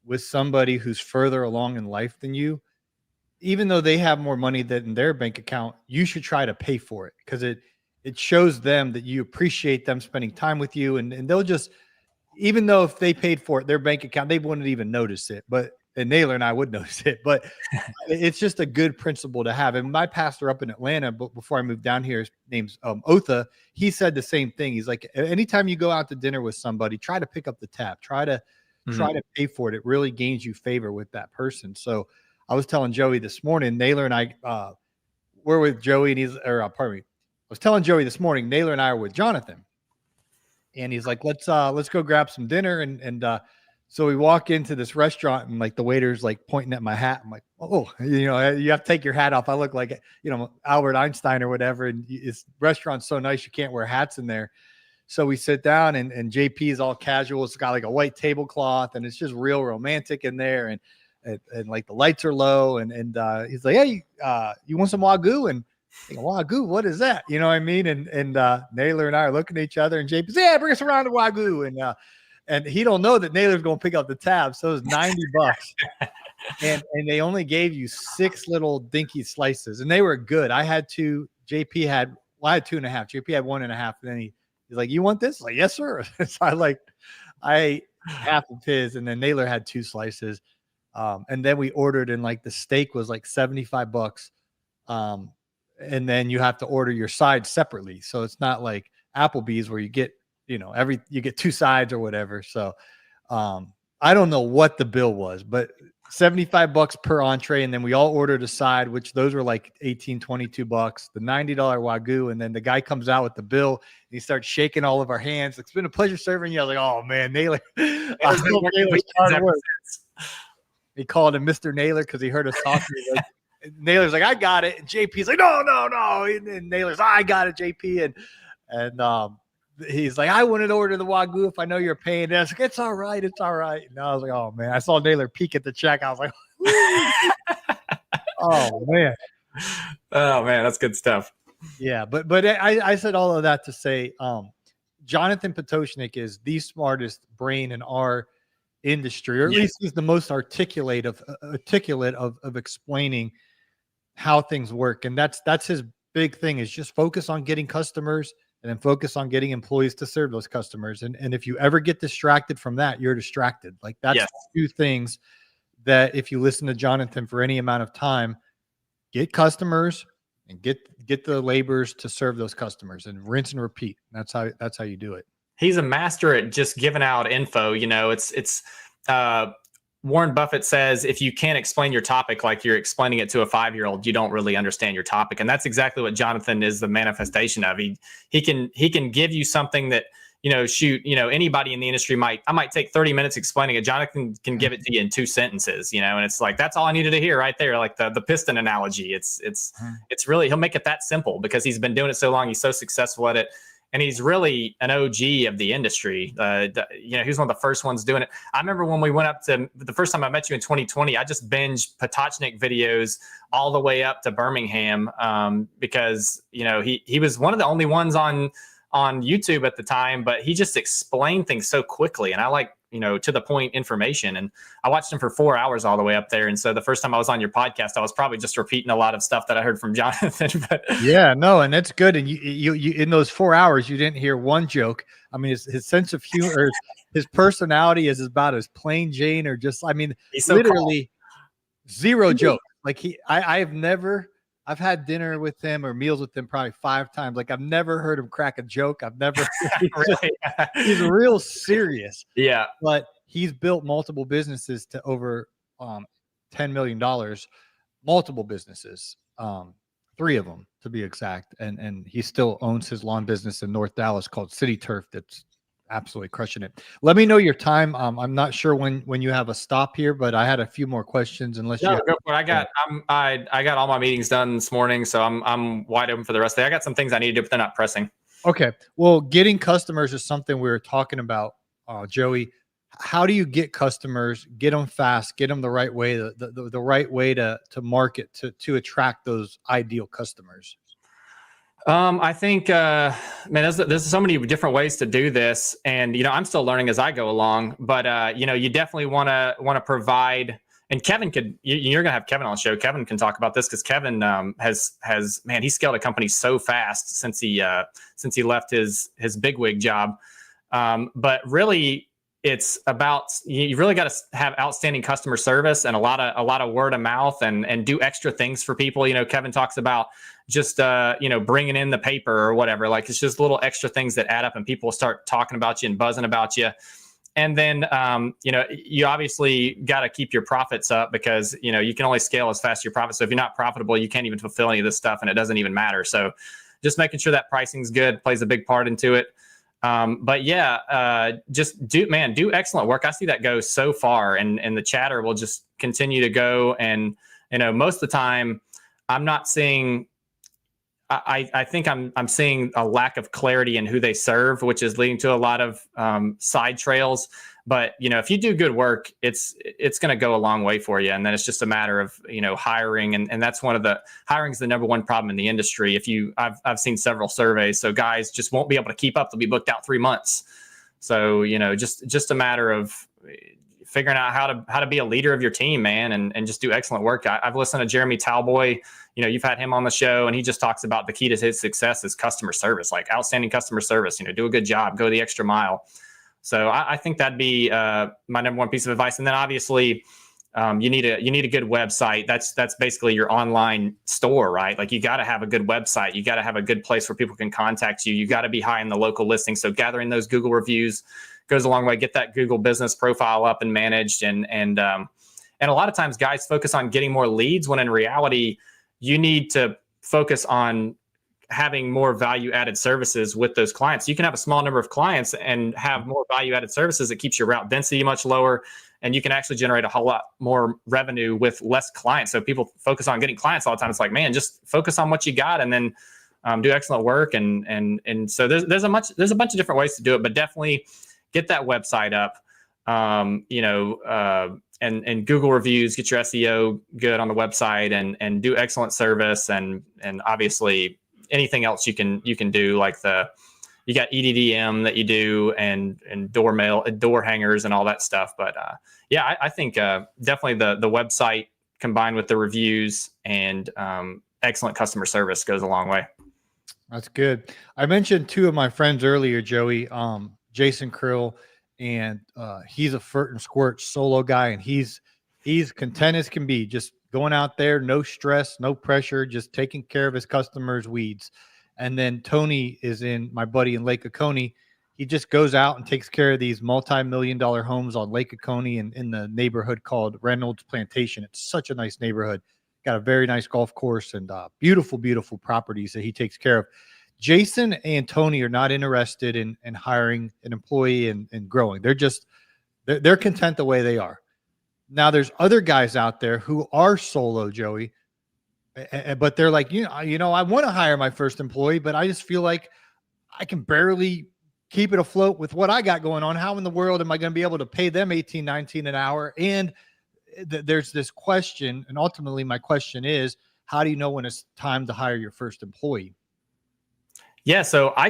with somebody who's further along in life than you, even though they have more money than in their bank account, you should try to pay for it because it shows them that you appreciate them spending time with you. And they'll just, even though if they paid for it, their bank account, they wouldn't even notice it. And Naylor and I would notice it. But it's just a good principle to have. And my pastor up in Atlanta, before I moved down here, his name's Otha, he said the same thing. He's like, anytime you go out to dinner with somebody, try to pick up the tab. Try to pay for it. It really gains you favor with that person. So I was telling Joey this morning, Naylor and I we're with Joey and I was telling Joey this morning, Naylor and I are with Jonathan, and he's like, let's go grab some dinner. And so we walk into this restaurant and like the waiter's like pointing at my hat. I'm like, oh, you know, you have to take your hat off. I look like, you know, Albert Einstein or whatever. And this restaurant's so nice, you can't wear hats in there. So we sit down and JP is all casual. It's got like a white tablecloth and it's just real romantic in there. And like the lights are low and he's like, hey, you want some Wagyu? And Wagyu, what is that? You know what I mean? And Naylor and I are looking at each other, and JP's, yeah, bring us around to Wagyu. And he don't know that Naylor's going to pick up the tab. So it's $90. And they only gave you 6 little dinky slices, and they were good. I had 2. JP had, well, I had 2.5. JP had 1.5. And then he's like, you want this? Like, yes, sir. So I ate half of his, and then Naylor had 2 slices. And then we ordered, and like the steak was like $75. And then you have to order your sides separately. So it's not like Applebee's where you get, you get 2 sides or whatever. So I don't know what the bill was, but $75 per entree. And then we all ordered a side, which those were like $18, $22, the $90 Wagyu. And then the guy comes out with the bill and he starts shaking all of our hands. It's been a pleasure serving you. I was like, oh man, Naylor. He called him Mr. Naylor because he heard us talking. Naylor's like, I got it. And JP's like, no. And Naylor's, I got it, JP. And he's like, I wanted to order the Wagyu if I know you're paying. And I was like, it's all right. And I was like, oh man, I saw Naylor peek at the check. I was like, oh man. Oh man, that's good stuff. Yeah. But I said all of that to say, Jonathan Potoshnik is the smartest brain in our industry, or at least he's the most articulate of explaining how things work. And that's his big thing, is just focus on getting customers and then focus on getting employees to serve those customers. And if you ever get distracted from that, you're distracted. Like that's 2 things that if you listen to Jonathan for any amount of time, get customers and get the laborers to serve those customers, and rinse and repeat. That's how you do it. He's a master at just giving out info. It's Warren Buffett says, if you can't explain your topic like you're explaining it to a 5-year-old, you don't really understand your topic. And that's exactly what Jonathan is the manifestation of. He can give you something that, anybody in the industry I might take 30 minutes explaining it. Jonathan can give it to you in 2 sentences, and it's like, that's all I needed to hear right there. Like the piston analogy. It's really, he'll make it that simple because he's been doing it so long. He's so successful at it. And he's really an OG of the industry. He's one of the first ones doing it. I remember when we went up to the first time I met you in 2020, I just binged Potoshnik videos all the way up to Birmingham because, he was one of the only ones on YouTube at the time, but he just explained things so quickly. And I like, to the point information. And I watched him for 4 hours all the way up there. And so the first time I was on your podcast, I was probably just repeating a lot of stuff that I heard from Jonathan. But yeah, no, and that's good. And you in those 4 hours, you didn't hear one joke. I mean, his sense of humor, his personality is about as plain Jane, or just, he's so literally calm. 0 joke. Like I've had dinner with him or meals with him probably 5 times. Like I've never heard him crack a joke. I've never. He's real serious. Yeah, but he's built multiple businesses to over $10 million. Multiple businesses, 3 of them to be exact. And he still owns his lawn business in North Dallas called City Turf. That's absolutely crushing it. Let me know your time. I'm not sure when you have a stop here, but I had a few more questions. Unless go for it. I got all my meetings done this morning, so I'm wide open for the rest of the day. I got some things I need to do, but they're not pressing. Okay. Well, getting customers is something we were talking about, Joey. How do you get customers? Get them fast. Get them the right way. The right way to market to attract those ideal customers. I think, man, there's so many different ways to do this, and I'm still learning as I go along. But you definitely want to provide. And Kevin you're gonna have Kevin on the show. Kevin can talk about this because Kevin he scaled a company so fast since he left his bigwig job. But really, it's about, you really got to have outstanding customer service and a lot of word of mouth and do extra things for people. Kevin talks about just, bringing in the paper or whatever. Like, it's just little extra things that add up and people start talking about you and buzzing about you. And then, you obviously got to keep your profits up because, you can only scale as fast as your profits. So if you're not profitable, you can't even fulfill any of this stuff and it doesn't even matter. So just making sure that pricing's good plays a big part into it. But yeah, just do excellent work. I see that go so far, and the chatter will just continue to go. And, most of the time I'm not seeing, I think I'm seeing a lack of clarity in who they serve, which is leading to a lot of side trails. But if you do good work, it's going to go a long way for you. And then it's just a matter of hiring, and that's one of the hiring is the number one problem in the industry. I've seen several surveys, so guys just won't be able to keep up. They'll be booked out 3 months. So just a matter of figuring out how to be a leader of your team, man, and just do excellent work. I've listened to Jeremy Talboy. You've had him on the show, and he just talks about the key to his success is customer service, like outstanding customer service. Do a good job, go the extra mile. So I think that'd be my number one piece of advice. And then obviously, you need a good website. That's basically your online store, right? Like you got to have a good website. You got to have a good place where people can contact you. You got to be high in the local listing. So gathering those Google reviews goes a long way. Get that Google business profile up and managed. And a lot of times guys focus on getting more leads when in reality, you need to focus on having more value-added services with those clients. You can have a small number of clients and have more value-added services. It keeps your route density much lower, and you can actually generate a whole lot more revenue with less clients. So people focus on getting clients all the time. It's like, man, just focus on what you got, and then do excellent work. And so there's a bunch of different ways to do it, but definitely get that website up. And Google reviews, get your SEO good on the website, and do excellent service, and obviously anything else you can do, like you got EDDM that you do, and door hangers and all that stuff. But I think definitely the website combined with the reviews and excellent customer service goes a long way. That's good. I mentioned two of my friends earlier, Joey, Jason Krill, and he's a Furt and Squirt solo guy, and he's content as can be, just going out there, no stress, no pressure, just taking care of his customers' weeds. And then Tony is my buddy in Lake Oconee. He just goes out and takes care of these multi-million-dollar homes on Lake Oconee and in the neighborhood called Reynolds Plantation. It's such a nice neighborhood. Got a very nice golf course and beautiful, beautiful properties that he takes care of. Jason and Tony are not interested in hiring an employee and growing. They're content the way they are. Now there's other guys out there who are solo, Joey, but they're like, I want to hire my first employee, but I just feel like I can barely keep it afloat with what I got going on. How in the world am I going to be able to pay them 18, 19 an hour? And there's this question. And ultimately my question is, how do you know when it's time to hire your first employee? Yeah, so I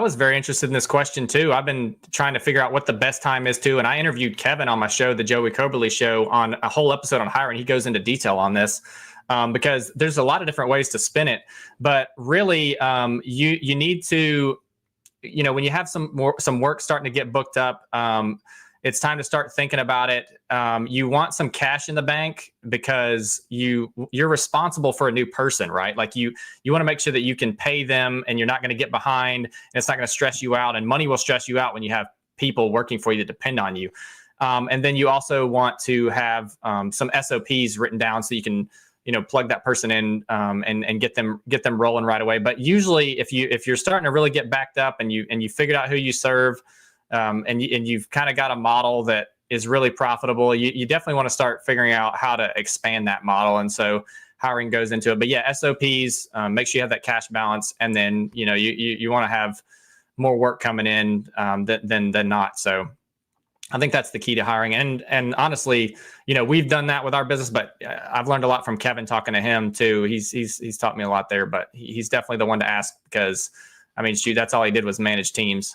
was very interested in this question too. I've been trying to figure out what the best time is too. And I interviewed Kevin on my show, the Joey Coberly show, on a whole episode on hiring. He goes into detail on this because there's a lot of different ways to spin it. But really, you need to, when you have some work starting to get booked up, it's time to start thinking about it. You want some cash in the bank because you're responsible for a new person, right? Like you want to make sure that you can pay them and you're not going to get behind, and it's not going to stress you out, and money will stress you out when you have people working for you that depend on you. And then you also want to have some SOPs written down so you can, plug that person in and get them rolling right away. But usually if you're starting to really get backed up and you figured out who you serve, and you've kind of got a model that is really profitable, you definitely want to start figuring out how to expand that model. And so hiring goes into it. But yeah, SOPs, make sure you have that cash balance, and then you want to have more work coming in than not. So I think that's the key to hiring. And honestly, we've done that with our business, but I've learned a lot from Kevin talking to him too. He's taught me a lot there, but he's definitely the one to ask because, shoot, that's all he did was manage teams.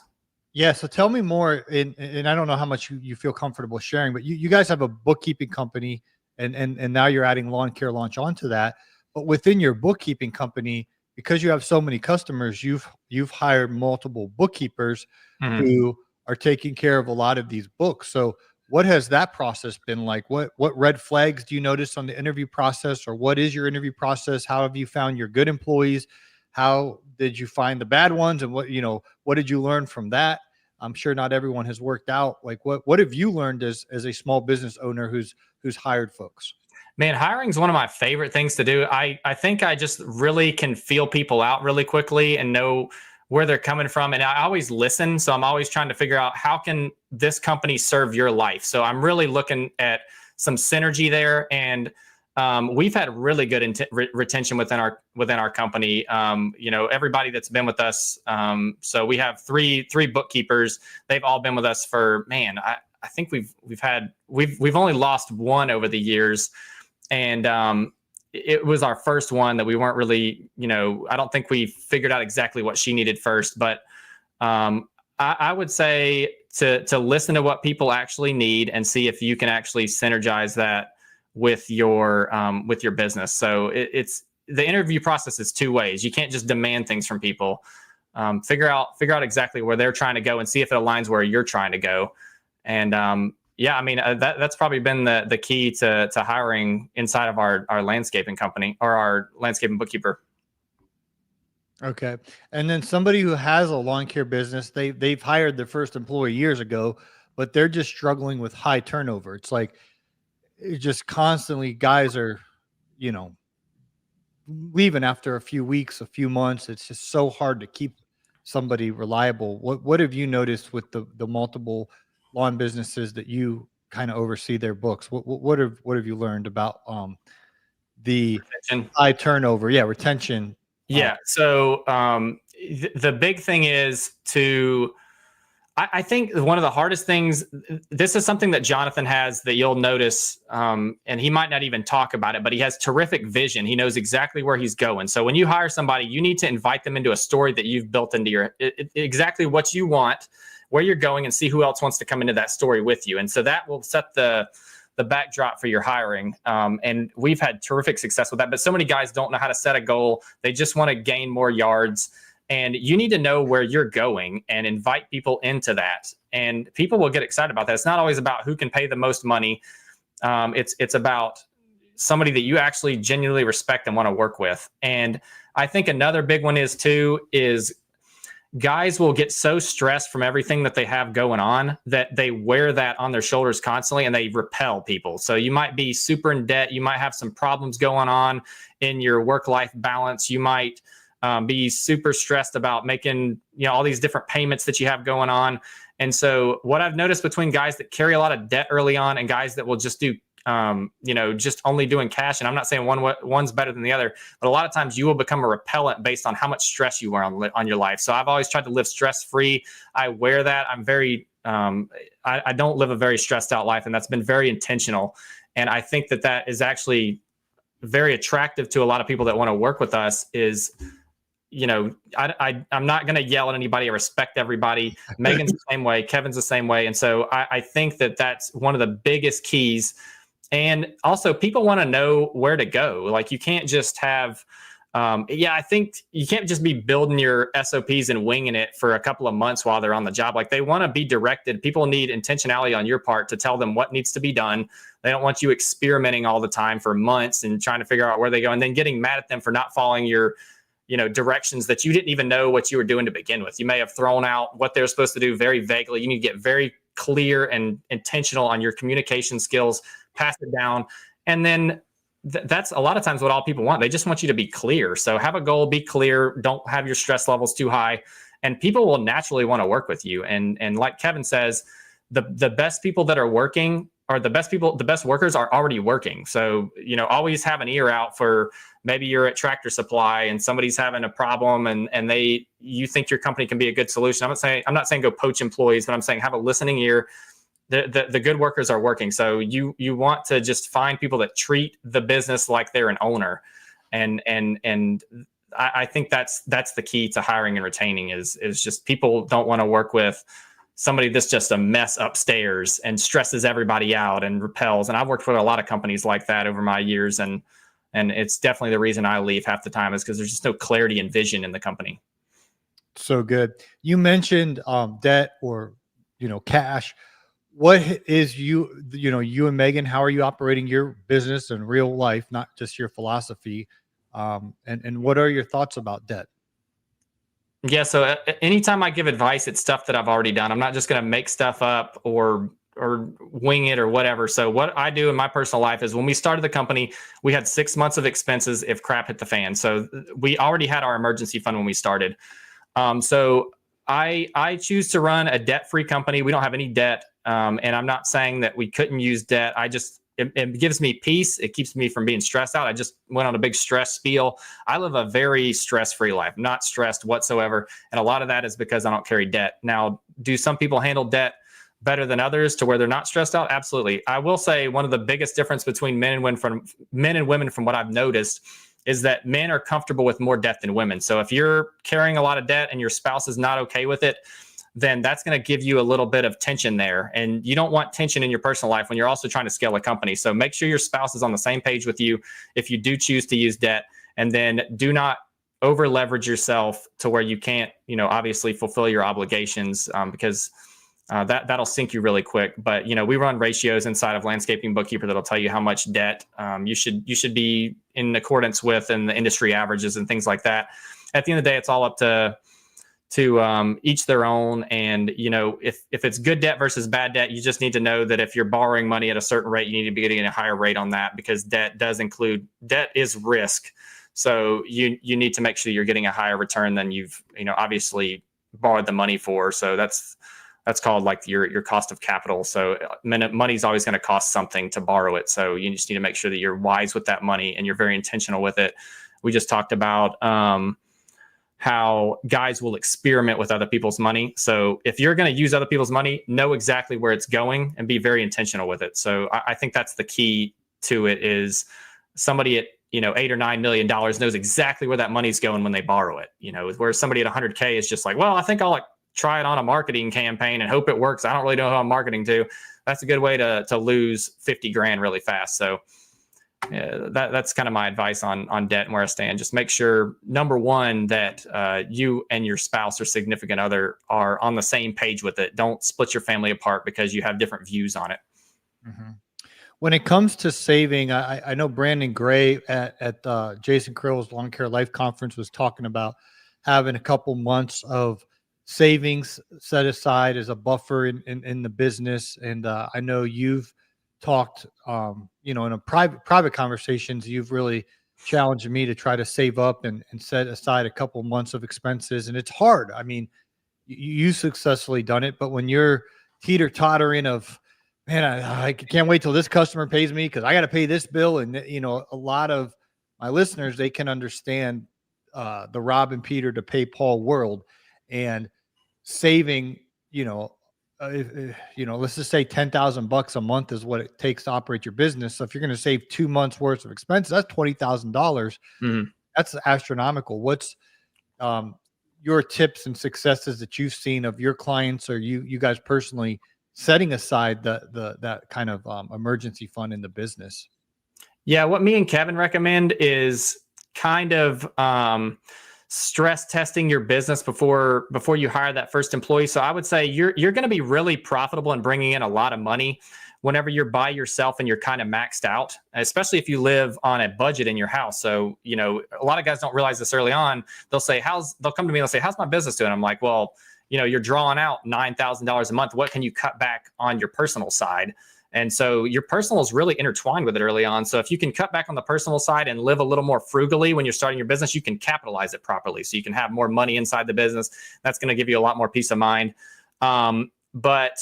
Yeah. So tell me more, and I don't know how much you feel comfortable sharing, but you guys have a bookkeeping company, and now you're adding Lawn Care Launch onto that. But within your bookkeeping company, because you have so many customers, you've hired multiple bookkeepers who are taking care of a lot of these books. So what has that process been like? What red flags do you notice on the interview process, or what is your interview process? How have you found your good employees? How did you find the bad ones? And what did you learn from that? I'm sure not everyone has worked out. Like what have you learned as a small business owner who's hired folks? Man, hiring is one of my favorite things to do. I think I just really can feel people out really quickly and know where they're coming from. And I always listen. So I'm always trying to figure out, how can this company serve your life? So I'm really looking at some synergy there. And we've had really good retention within our company. Everybody that's been with us. So we have three bookkeepers. They've all been with us for, man, I think we've only lost one over the years, and it was our first one that we weren't really, I don't think we figured out exactly what she needed first, but I would say to listen to what people actually need and see if you can actually synergize that with your business. So it's the interview process is two ways. You can't just demand things from people. Figure out exactly where they're trying to go and see if it aligns where you're trying to go. And that's probably been the key to hiring inside of our landscaping company or our landscaping bookkeeper. Okay. And then somebody who has a lawn care business, they've hired their first employee years ago, but they're just struggling with high turnover. It's like it just constantly guys are, leaving after a few weeks, a few months. It's just so hard to keep somebody reliable. What have you noticed with the multiple lawn businesses that you kind of oversee their books? What have you learned about the Retention. high turnover? Yeah, retention. Yeah. So the big thing is I think one of the hardest things, this is something that Jonathan has that you'll notice, and he might not even talk about it, but he has terrific vision. He knows exactly where he's going. So when you hire somebody, you need to invite them into a story that you've built into exactly what you want, where you're going, and see who else wants to come into that story with you. And so that will set the backdrop for your hiring. And we've had terrific success with that, but so many guys don't know how to set a goal. They just want to gain more yards. And you need to know where you're going and invite people into that. And people will get excited about that. It's not always about who can pay the most money. It's about somebody that you actually genuinely respect and want to work with. And I think another big one is guys will get so stressed from everything that they have going on that they wear that on their shoulders constantly and they repel people. So you might be super in debt. You might have some problems going on in your work-life balance. You might be super stressed about making, all these different payments that you have going on. And so what I've noticed between guys that carry a lot of debt early on and guys that will just do, just only doing cash. And I'm not saying one's better than the other, but a lot of times you will become a repellent based on how much stress you wear on your life. So I've always tried to live stress-free. I wear that. I'm very, I don't live a very stressed out life, and that's been very intentional. And I think that is actually very attractive to a lot of people that want to work with us is, I'm not going to yell at anybody. I respect everybody. Megan's the same way. Kevin's the same way. And so I think that's one of the biggest keys. And also people want to know where to go. Like you can't just have, I think you can't just be building your SOPs and winging it for a couple of months while they're on the job. Like they want to be directed. People need intentionality on your part to tell them what needs to be done. They don't want you experimenting all the time for months and trying to figure out where they go and then getting mad at them for not following your directions that you didn't even know what you were doing to begin with. You may have thrown out what they're supposed to do very vaguely. You need to get very clear and intentional on your communication skills, pass it down. And then that's a lot of times what all people want. They just want you to be clear. So have a goal, be clear, don't have your stress levels too high, and people will naturally want to work with you. And like Kevin says, the best people that are working are the best workers are already working. So, always have an ear out for maybe you're at Tractor Supply and somebody's having a problem and you think your company can be a good solution. I'm not saying go poach employees, but I'm saying have a listening ear. The good workers are working. So you want to just find people that treat the business like they're an owner. And I think that's the key to hiring and retaining is just people don't want to work with somebody that's just a mess upstairs and stresses everybody out and repels. And I've worked with a lot of companies like that over my years. And it's definitely the reason I leave half the time is because there's just no clarity and vision in the company. So good. You mentioned debt or, cash. What is you and Megan, how are you operating your business in real life, not just your philosophy? And what are your thoughts about debt? Yeah. So anytime I give advice, it's stuff that I've already done. I'm not just going to make stuff up or wing it or whatever. So what I do in my personal life is when we started the company, we had 6 months of expenses if crap hit the fan. So we already had our emergency fund when we started. So I choose to run a debt-free company. We don't have any debt. And I'm not saying that we couldn't use debt. it gives me peace. It keeps me from being stressed out. I just went on a big stress spiel. I live a very stress-free life, not stressed whatsoever. And a lot of that is because I don't carry debt. Now, do some people handle debt better than others to where they're not stressed out? Absolutely. I will say one of the biggest difference between men and women from what I've noticed is that men are comfortable with more debt than women. So if you're carrying a lot of debt and your spouse is not okay with it, then that's going to give you a little bit of tension there. And you don't want tension in your personal life when you're also trying to scale a company. So make sure your spouse is on the same page with you if you do choose to use debt. And then do not over leverage yourself to where you can't, obviously fulfill your obligations, because that'll sink you really quick. But, we run ratios inside of Landscaping Bookkeeper that'll tell you how much debt you should be in accordance with, and the industry averages and things like that. At the end of the day, it's all up to each their own. And, if it's good debt versus bad debt, you just need to know that if you're borrowing money at a certain rate, you need to be getting a higher rate on that, because debt is risk. So you need to make sure you're getting a higher return than you've, obviously borrowed the money for. So that's called like your cost of capital. So money's always going to cost something to borrow it. So you just need to make sure that you're wise with that money and you're very intentional with it. We just talked about, how guys will experiment with other people's money. So if you're going to use other people's money, know exactly where it's going and be very intentional with it. So I think that's the key to it, is somebody at, $8 or $9 million knows exactly where that money's going when they borrow it. Where somebody at 100K is just like, well, I think I'll try it on a marketing campaign and hope it works. I don't really know who I'm marketing to. That's a good way to lose 50 grand really fast. So that's kind of my advice on debt and where I stand. Just make sure, number one, that you and your spouse or significant other are on the same page with it. Don't split your family apart because you have different views on it. Mm-hmm. When it comes to saving, I know Brandon Gray at Jason Krill's Lawn Care Life Conference was talking about having a couple months of savings set aside as a buffer in the business. And I know you've talked, in a private conversations, you've really challenged me to try to save up and set aside a couple months of expenses. And it's hard. I mean, you successfully done it, but when you're teeter-tottering of, man, I can't wait till this customer pays me because I got to pay this bill. And, a lot of my listeners, they can understand the Rob and Peter to pay Paul world, and saving, let's just say $10,000 a month is what it takes to operate your business. So if you're going to save 2 months worth of expenses, that's $20,000. Mm-hmm. That's astronomical. What's your tips and successes that you've seen of your clients, or you guys personally setting aside that kind of emergency fund in the business? Yeah, what me and Kevin recommend is kind of stress testing your business before you hire that first employee. So I would say you're going to be really profitable and bringing in a lot of money whenever you're by yourself and you're kind of maxed out, especially if you live on a budget in your house. So, a lot of guys don't realize this early on. They'll come to me and they'll say, how's my business doing? I'm like, well, you're drawing out $9,000 a month. What can you cut back on your personal side? And so your personal is really intertwined with it early on. So if you can cut back on the personal side and live a little more frugally when you're starting your business, you can capitalize it properly. So you can have more money inside the business. That's going to give you a lot more peace of mind. But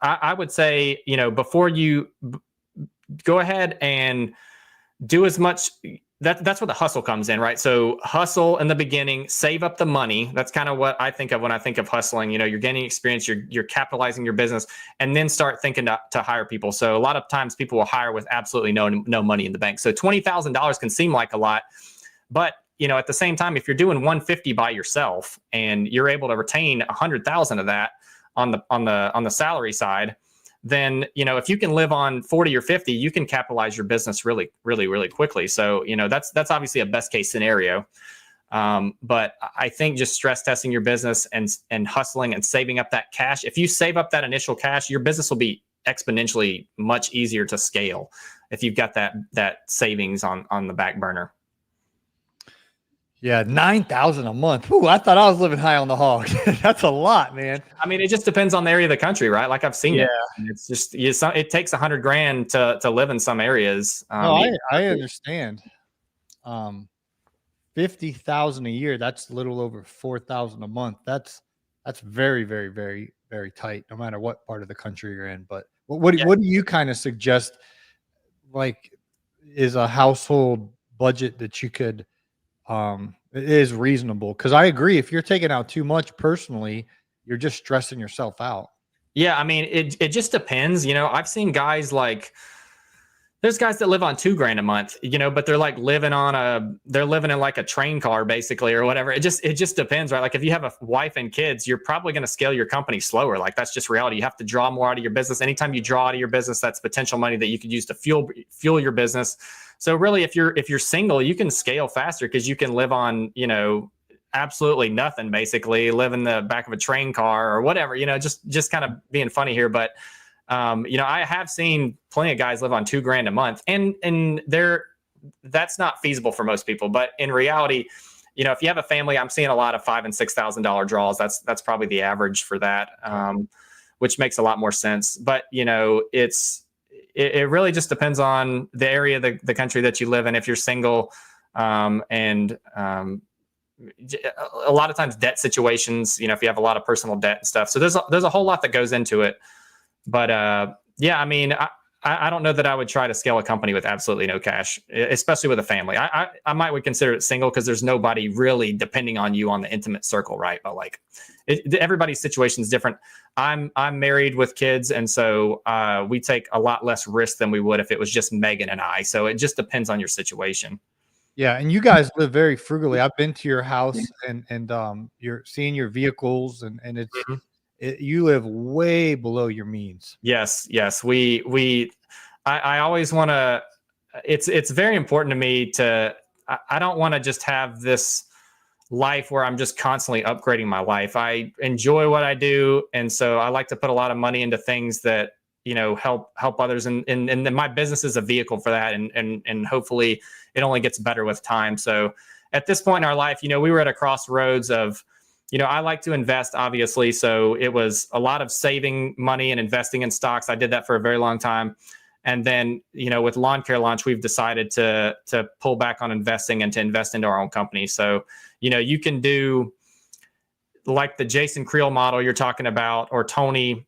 I would say, before you go ahead and do as much, that's where the hustle comes in, right? So hustle in the beginning, save up the money. That's kind of what I think of when I think of hustling. You're gaining experience, you're capitalizing your business, and then start thinking to hire people. So a lot of times people will hire with absolutely no money in the bank. So $20,000 can seem like a lot, but at the same time, if you're doing 150 by yourself and you're able to retain 100,000 of that on the salary side, then, if you can live on 40 or 50, you can capitalize your business really, really, really quickly. So, that's obviously a best case scenario. But I think just stress testing your business and hustling and saving up that cash. If you save up that initial cash, your business will be exponentially much easier to scale if you've got that savings on the back burner. Yeah, $9,000 a month. Ooh, I thought I was living high on the hog. That's a lot, man. I mean, it just depends on the area of the country, right? Like I've seen it. It's just it takes $100,000 to live in some areas. No, I understand. 50,000 a year. That's a little over 4,000 a month. That's very, very, very, very tight, no matter what part of the country you're in. But what do you kind of suggest like is a household budget that you could it is reasonable? Because I agree, if you're taking out too much personally, you're just stressing yourself out. Yeah, I mean, it just depends. I've seen guys like there's guys that live on 2 grand a month, but they're like they're living in like a train car basically or whatever. It just depends, right? Like if you have a wife and kids, you're probably going to scale your company slower. Like that's just reality. You have to draw more out of your business. Anytime you draw out of your business, that's potential money that you could use to fuel your business. So really, if you're single, you can scale faster because you can live on, absolutely nothing, basically live in the back of a train car or whatever, just kind of being funny here. But I have seen plenty of guys live on 2 grand a month, and that's not feasible for most people. But in reality, if you have a family, I'm seeing a lot of $5,000 and $6,000 draws. That's probably the average for that, which makes a lot more sense. But it really just depends on the area, the country that you live in. If you're single, and a lot of times debt situations, if you have a lot of personal debt and stuff. So there's a whole lot that goes into it. But yeah, I mean, I don't know that I would try to scale a company with absolutely no cash, especially with a family. I might would consider it single because there's nobody really depending on you on the intimate circle, right? But like everybody's situation is different. I'm married with kids, and so we take a lot less risk than we would if it was just Megan and I. So it just depends on your situation. Yeah, and you guys live very frugally. I've been to your house, and you're seeing your vehicles, and you live way below your means. Yes. I always want to. It's very important to me to. I don't want to just have this life where I'm just constantly upgrading my life. I enjoy what I do, and so I like to put a lot of money into things that help others, and then my business is a vehicle for that, and hopefully it only gets better with time. So at this point in our life, we were at a crossroads of, I like to invest, obviously. So it was a lot of saving money and investing in stocks. I did that for a very long time. And then, with Lawn Care Launch, we've decided to pull back on investing and to invest into our own company. So, you can do like the Jason Creel model you're talking about, or Tony,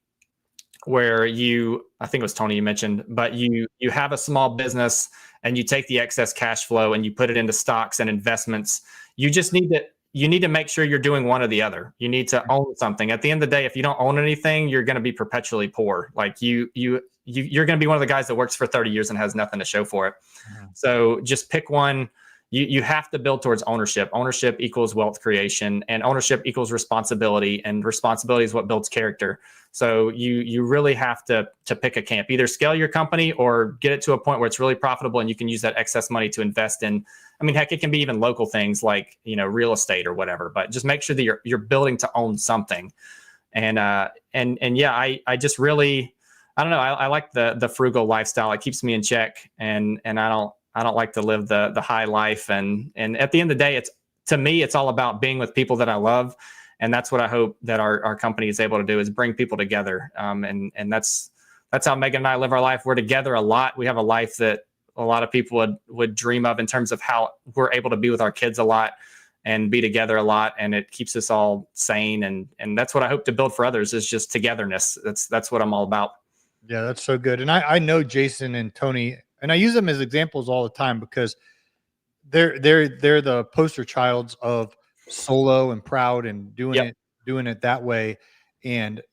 where I think it was Tony you mentioned, but you have a small business and you take the excess cash flow and you put it into stocks and investments. You need to make sure you're doing one or the other. You need to own something. At the end of the day, if you don't own anything, you're going to be perpetually poor. Like you're going to be one of the guys that works for 30 years and has nothing to show for it. Mm-hmm. So just pick one. You have to build towards ownership. Ownership equals wealth creation, and ownership equals responsibility, and responsibility is what builds character. So you really have to pick a camp. Either scale your company or get it to a point where it's really profitable and you can use that excess money to invest in. I mean, heck, it can be even local things like, real estate or whatever, but just make sure that you're building to own something. And yeah, I just really, I don't know. I like the frugal lifestyle. It keeps me in check, and I don't like to live the high life. And at the end of the day, to me, it's all about being with people that I love. And that's what I hope that our company is able to do, is bring people together. And that's how Megan and I live our life. We're together a lot. We have a life that a lot of people would dream of in terms of how we're able to be with our kids a lot and be together a lot. And it keeps us all sane. And that's what I hope to build for others, is just togetherness. That's what I'm all about. Yeah, that's so good. And I know Jason and Tony, and I use them as examples all the time because they're the poster childs of solo and proud and doing it that way. And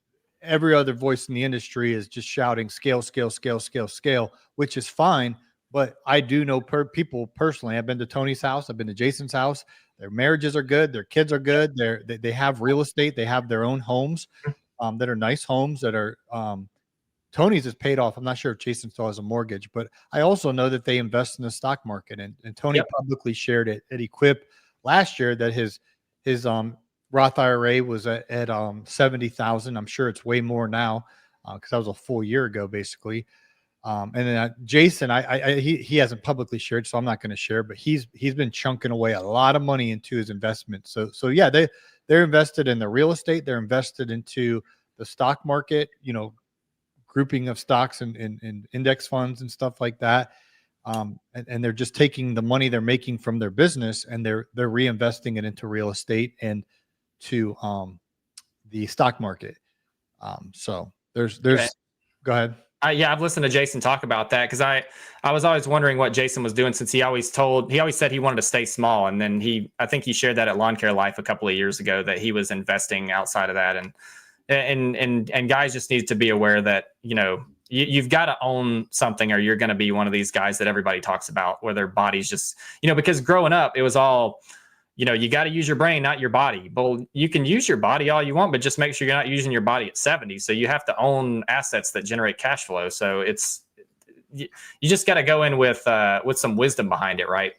every other voice in the industry is just shouting scale, scale, scale, scale, scale, which is fine. But I do know people personally. I've been to Tony's house. I've been to Jason's house. Their marriages are good. Their kids are good. They have real estate. They have their own homes that are nice homes that are Tony's is paid off. I'm not sure if Jason still has a mortgage, but I also know that they invest in the stock market. And Tony publicly shared it at Equip last year that his Roth IRA was at 70,000. I'm sure it's way more now because that was a full year ago, basically. And then Jason, he hasn't publicly shared, so I'm not going to share. But he's been chunking away a lot of money into his investments. So yeah, they're invested in the real estate. They're invested into the stock market. Grouping of stocks and index funds and stuff like that. And they're just taking the money they're making from their business and they're reinvesting it into real estate and to the stock market. So there's Okay. Go ahead. Yeah, I've listened to Jason talk about that because I was always wondering what Jason was doing, since he always said he wanted to stay small, and then I think he shared that at Lawn Care Life a couple of years ago that he was investing outside of that, and guys just need to be aware that you've got to own something, or you're going to be one of these guys that everybody talks about where their body's just because growing up it was all you got to use your brain, not your body. Well, you can use your body all you want, but just make sure you're not using your body at 70. So you have to own assets that generate cash flow. So you just got to go in with some wisdom behind it, right?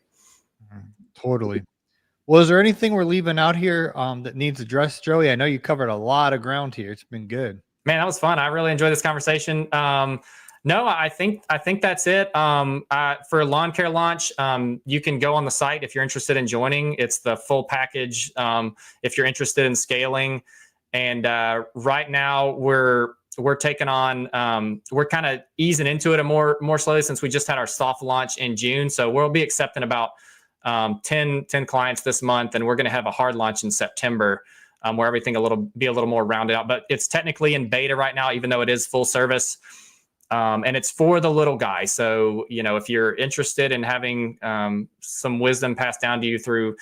Totally. Well, is there anything we're leaving out here that needs addressed, Joey? I know you covered a lot of ground here. It's been good. Man, that was fun. I really enjoyed this conversation. No, I think that's it. For Lawn Care Launch, you can go on the site if you're interested in joining. It's the full package if you're interested in scaling. And right now we're taking on, we're kind of easing into it more slowly since we just had our soft launch in June. So we'll be accepting about 10 clients this month, and we're going to have a hard launch in September where everything be a little more rounded out. But it's technically in beta right now, even though it is full service. And it's for the little guy. So, if you're interested in having some wisdom passed down to you through,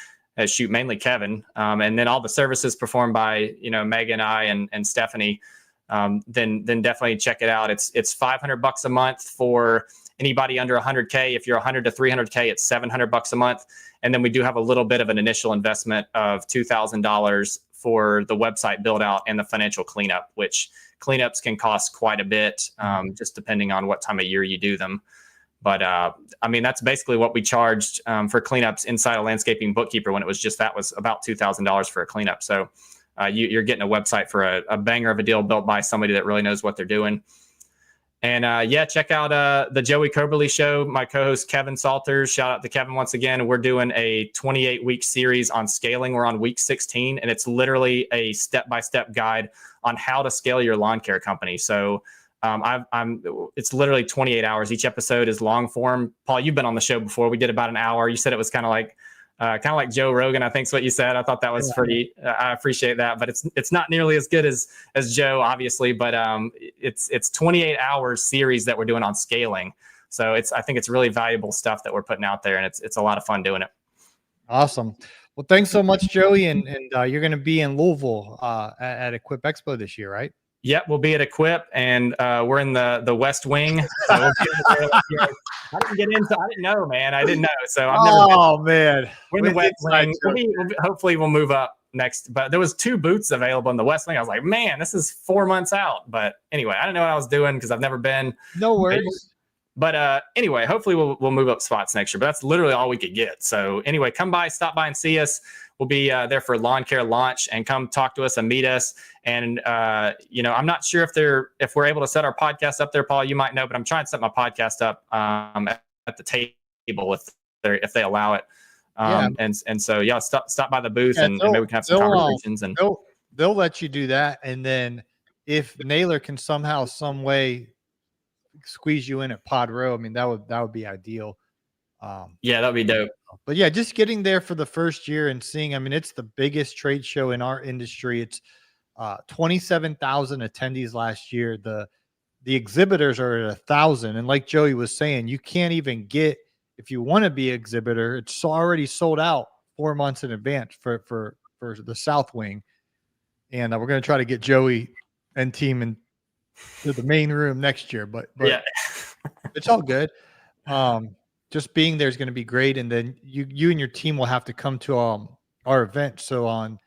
mainly Kevin, and then all the services performed by, Megan and I and Stephanie, then definitely check it out. It's $500 a month for anybody under 100K. If you're 100 to 300K, it's $700 a month. And then we do have a little bit of an initial investment of $2,000 for the website build out and the financial cleanup, which cleanups can cost quite a bit, just depending on what time of year you do them. But that's basically what we charged for cleanups inside a landscaping bookkeeper when it was just that was about $2,000 for a cleanup. So you're getting a website for a banger of a deal built by somebody that really knows what they're doing. And check out the Joey Coberly show. My co-host Kevin Salters. Shout out to Kevin once again. We're doing a 28-week series on scaling. We're on week 16, and it's literally a step-by-step guide on how to scale your lawn care company. So it's literally 28 hours. Each episode is long form. Paul, you've been on the show before. We did about an hour. You said it was kind of like Joe Rogan, I think is what you said. I thought that was pretty, I appreciate that, but it's not nearly as good as Joe, obviously, but it's 28 hours series that we're doing on scaling. So I think it's really valuable stuff that we're putting out there, and it's a lot of fun doing it. Awesome. Well, thanks so much, Joey. And you're going to be in Louisville at Equip Expo this year, right? Yep, we'll be at Equip, and we're in the West Wing. So we'll be there I didn't know, man. I didn't know. So I've never been. Oh, man. We're in the West Wing. Hopefully we'll move up next. But there was 2 booths available in the West Wing. I was like, man, this is 4 months out. But anyway, I didn't know what I was doing because I've never been. No worries. But anyway, hopefully we'll move up spots next year. But that's literally all we could get. So anyway, come by, stop by and see us. We'll be there for Lawn Care Launch, and come talk to us and meet us. And I'm not sure if we're able to set our podcast up there, Paul. You might know, but I'm trying to set my podcast up at the table if they allow it. And so stop by the booth and maybe we can have some conversations. And they'll let you do that. And then if Naylor can somehow, some way squeeze you in at Pod Row, that would be ideal. That'd be dope. But yeah, just getting there for the first year and seeing, it's the biggest trade show in our industry. It's 27,000 attendees last year. The exhibitors are at 1,000. And like Joey was saying, you can't even get, if you want to be an exhibitor, it's already sold out 4 months in advance for the South Wing. And we're going to try to get Joey and team into the main room next year, but yeah, it's all good. Just being there is going to be great. And then you and your team will have to come to our event. So on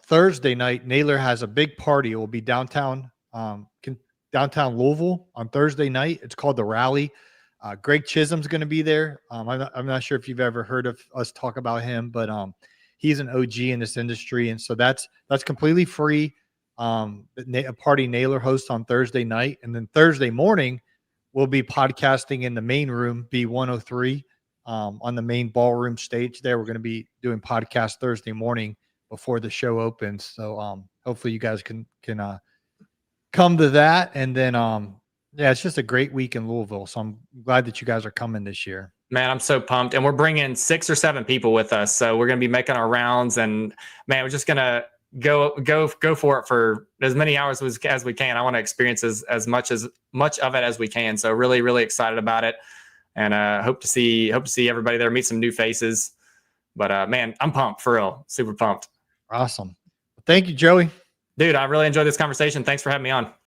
Thursday night, Naylor has a big party. It will be downtown Louisville on Thursday night. It's called the Rally. Greg Chisholm's going to be there. I'm not sure if you've ever heard of us talk about him, but he's an OG in this industry. And so that's completely free. A party Naylor hosts on Thursday night. And then Thursday morning, we'll be podcasting in the main room, B103, on the main ballroom stage there. We're going to be doing podcast Thursday morning before the show opens. So hopefully you guys can come to that. And then, it's just a great week in Louisville. So I'm glad that you guys are coming this year. Man, I'm so pumped. And we're bringing 6 or 7 people with us. So we're going to be making our rounds. And man, we're just going to go for it for as many hours as we can. I want to experience as much of it as we can. So really, really excited about it, and hope to see everybody there, meet some new faces. But man, I'm pumped, for real, super pumped. Awesome. Thank you, Joey. Dude, I really enjoyed this conversation. Thanks for having me on.